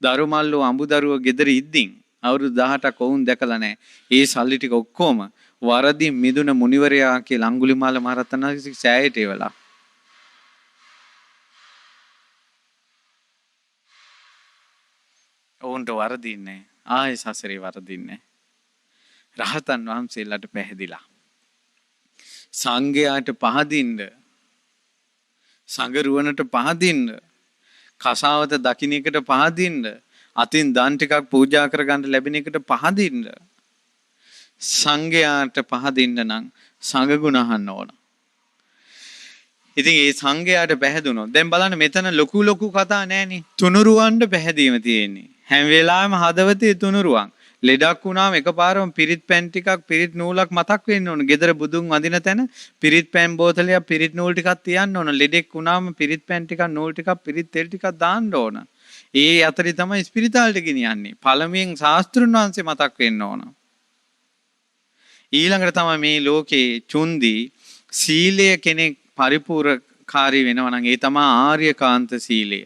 දරුමල්ලෝ අඹදරුව ගෙදර ඉද්දින් අවුරුදු 18ක් වුන් දැකලා නැහැ. ඒ සල්ලි ටික ඔක්කොම වරදින් මිදුන මුනිවරයා කියලා අඟුලිමාල මහරහතන් වහන්සේ සෑයට එවලා. ඔවුන්ට වරදින්නේ ආයේ සසරේ වරදින්නේ. රහතන් වහන්සේලාට පැහැදිලා. සංඝයාට පහදින්න, සංගරුවනට පහදින්න, කසාවත දකින්න එකට පහදින්න, අතින් දන් ටිකක් පූජා කරගන්න ලැබෙන එකට පහදින්න. සංඝයාට පහදින්න නම් සංඝ ගුණ අහන්න ඕන. ඉතින් ඒ සංඝයාට පැහැදුනොත් දැන් බලන්න මෙතන ලොකු කතා නැහෙනේ. තුනුරුවන්ට පැහැදීම තියෙන්නේ. හැම වෙලාවෙම හදවතේ තුනුරුවන්. ලෙඩක් වුණාම එකපාරම පිරිත් පැන් ටිකක් පිරිත් නූලක් මතක් වෙන්න ඕන. ගෙදර බුදුන් වදින තැන පිරිත් පැන් බෝතලයක් පිරිත් නූල් ටිකක් තියන්න ඕන. ලෙඩෙක් වුණාම පිරිත් පැන් ටිකක් නූල් ටිකක් පිරිත් තෙල් ටිකක් දාන්න ඕන. ඒ අතරේ තමයි ස්පිරිතාලට ගෙනියන්නේ. පළමුවෙන් ශාස්ත්‍රුන් වහන්සේ මතක් වෙන්න ඕන. ඊළඟට තමයි මේ ලෝකේ චුන්දි සීලය කෙනෙක් පරිපූර්ණකාරී වෙනවා නම් ඒ තමයි ආර්යකාන්ත සීලය.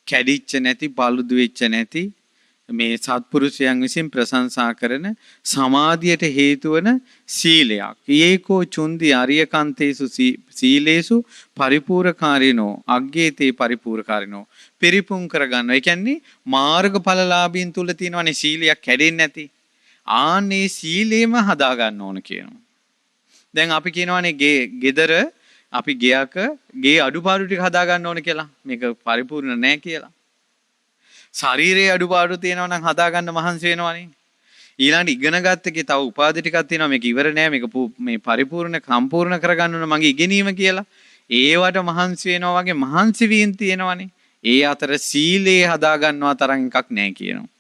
කැඩිච්ච නැති, paludu වෙච්ච නැති මේ සත්පුරුෂයන් විසින් ප්‍රශංසා කරන සමාධියට හේතු වන සීලයක්. ඒකෝ චුන්දි ආර්යකාන්තේසු සීලේසු පරිපූර්ණකාරිනෝ අග්ගේතේ පරිපූර්ණකාරිනෝ පරිපූර්ණ කරගන්නවා. ඒ කියන්නේ මාර්ගඵලලාභීන් තුල තියෙනවනේ සීලයක් කැඩෙන්නේ නැති. ආන්නේ සීලේම හදා ගන්න ඕන කියනවා. දැන් අපි කියනවානේ ගෙදර අපි ගේ අඩුපාඩු ටික හදා ගන්න ඕන කියලා. මේක පරිපූර්ණ නැහැ කියලා. ශරීරයේ අඩුපාඩු තියෙනවා නම් හදා ගන්න මහන්සි වෙනවනේ. ඊළඟට ඉගෙන ගත්තකේ තව උපාධි ටිකක් තියෙනවා. මේක ඉවර නෑ. මේක මේ පරිපූර්ණ සම්පූර්ණ කරගන්න ඕන මගේ ඉගෙනීම කියලා. ඒවට මහන්සි වෙනවා වගේ මහන්සි වීම තියෙනවනේ. ඒ අතර සීලේ හදා ගන්නවා තරම් එකක් නෑ කියනවා.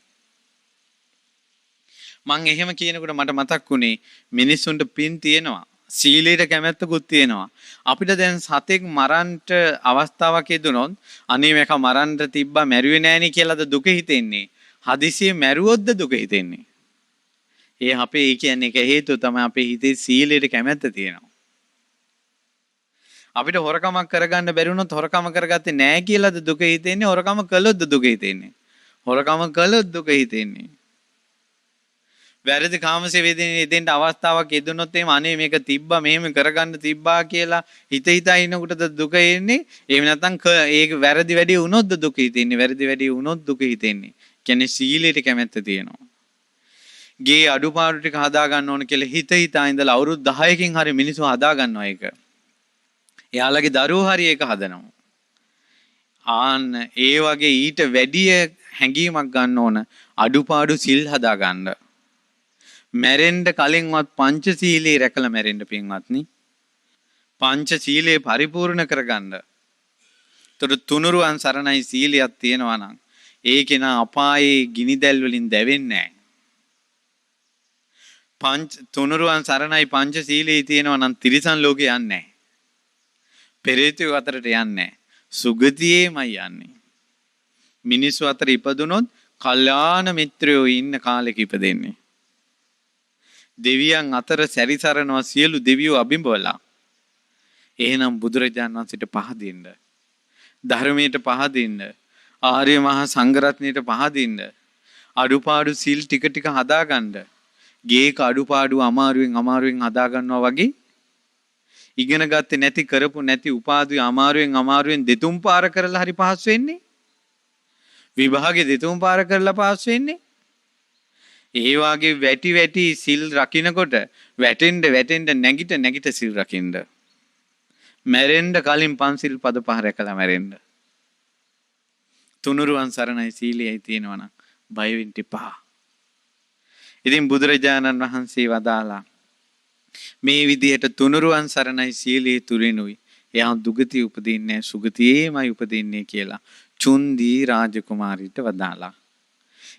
මං එහෙම කියනකොට මට මතක් වුණේ මිනිස්සුන්ට පින් තියෙනවා. සීලයට කැමැත්තකුත් තියෙනවා. අපිට දැන් සතෙක් මරන්නට අවස්ථාවක් ලැබුණොත් අනේ මේක මරන්න තිබ්බා මැරුවේ නෑනේ කියලාද දුක හිතෙන්නේ. හදිසියෙ මැරුවොත්ද දුක හිතෙන්නේ. ඒ අපේ කියන්නේ ඒක හේතුව තමයි අපේ හිතේ සීලයට කැමැත්ත තියෙනවා. අපිට හොරකමක් කරගන්න බැරි වුණොත් හොරකම කරගත්තේ නෑ කියලාද දුක හිතෙන්නේ. හොරකම කළොත්ද දුක හිතෙන්නේ. හොරකම කළොත් දුක හිතෙන්නේ. වැරදි කාමසේවේදීනේ දෙන්න අවස්ථාවක් යෙදුනොත් එහෙම අනේ මේක තිබ්බා මෙහෙම කරගන්න තිබ්බා කියලා හිතා ඉන්නකොටද දුක එන්නේ. එහෙම නැත්නම් ඒක වැරදි වැඩි වුණොත්ද දුක හිතෙන්නේ. වැරදි වැඩි වුණොත් දුක හිතෙන්නේ. කියන්නේ සීලයට කැමැත්ත තියෙනවා. ගේ අඩුපාඩු ටික හදා ගන්න ඕන කියලා හිතා ඉඳලා අවුරුදු 10කින් හරි මිනිස්සු හදා ගන්නවා ඒක. එයාලගේ දරුවෝ හරි ඒක හදනවා. ආන්න ඒ වගේ ඊට වැඩි හැඟීමක් ගන්න ඕන අඩුපාඩු සිල් හදා ගන්න. මැරෙන්න කලින්වත් පංචශීලයේ රැකලා මැරෙන්න පින්වත්නි. පංචශීලයේ පරිපූර්ණ කරගන්න. තුනුරුවන් සරණයි සීලියක් තියෙනවා නම් ඒකේ නා අපායේ ගිනිදැල් වලින් දැවෙන්නේ නැහැ. තුනුරුවන් සරණයි පංචශීලයේ තියෙනවා නම් තිරිසන් ලෝකේ යන්නේ නැහැ. පෙරේතයෝ අතරට යන්නේ නැහැ. සුගතියේමයි යන්නේ. මිනිස්සු අතර ඉපදුනොත් කල්යාණ මිත්‍රයෝ ඉන්න කාලෙක ඉපදෙන්නේ. දෙවියන් අතර සැරිසරනවා සියලු දෙවියෝ අභිබවලා. එහෙනම් බුදුරජාණන් වහන්සේට පහදින්න, ධර්මයට පහදින්න, ආර්ය මහා සංඝරත්නයට පහදින්න, අඩුපාඩු සිල් ටික ටික හදාගන්න. ගේක අඩුපාඩු අමාරුවෙන් හදාගන්නවා වගේ ඉගෙන ගත්තේ නැති කරපු නැති උපාධිය අමාරුවෙන් දෙතුන් පාර කරලා හරි පාස් වෙන්නේ. විභාගේ දෙතුන් පාර කරලා පාස් වෙන්නේ. ඒ වාගේ වැටි සිල් රකින්නකොට වැටෙන්න නැගිට සිල් රකින්න. මැරෙන්න කලින් පන්සිල් පද පහ රැකලා මැරෙන්න. තුනුරුවන් සරණයි සීලයයි තියෙනවනම් බය වෙන්න එපා. ඉතින් බුදුරජාණන් වහන්සේ වදාලා මේ විදිහට තුනුරුවන් සරණයි සීලයේ තුලිනුයි එයා දුගතිය උපදින්නේ සුගතියේමයි උපදින්නේ කියලා චුන්දී රාජකුමාරීට වදාලා.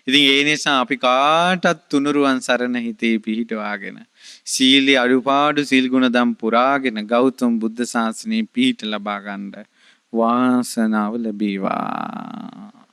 ඉතින් ඒ නිසා අපි කාටත් තුනුරුවන් සරණ හිතේ පිහිටවාගෙන සීලේ අඩුපාඩු සීල් ගුණ දම් පුරාගෙන ගෞතම බුද්ධ ශාසනයේ පිහිට ලබා ගන්න වාසනාව ලැබේවා.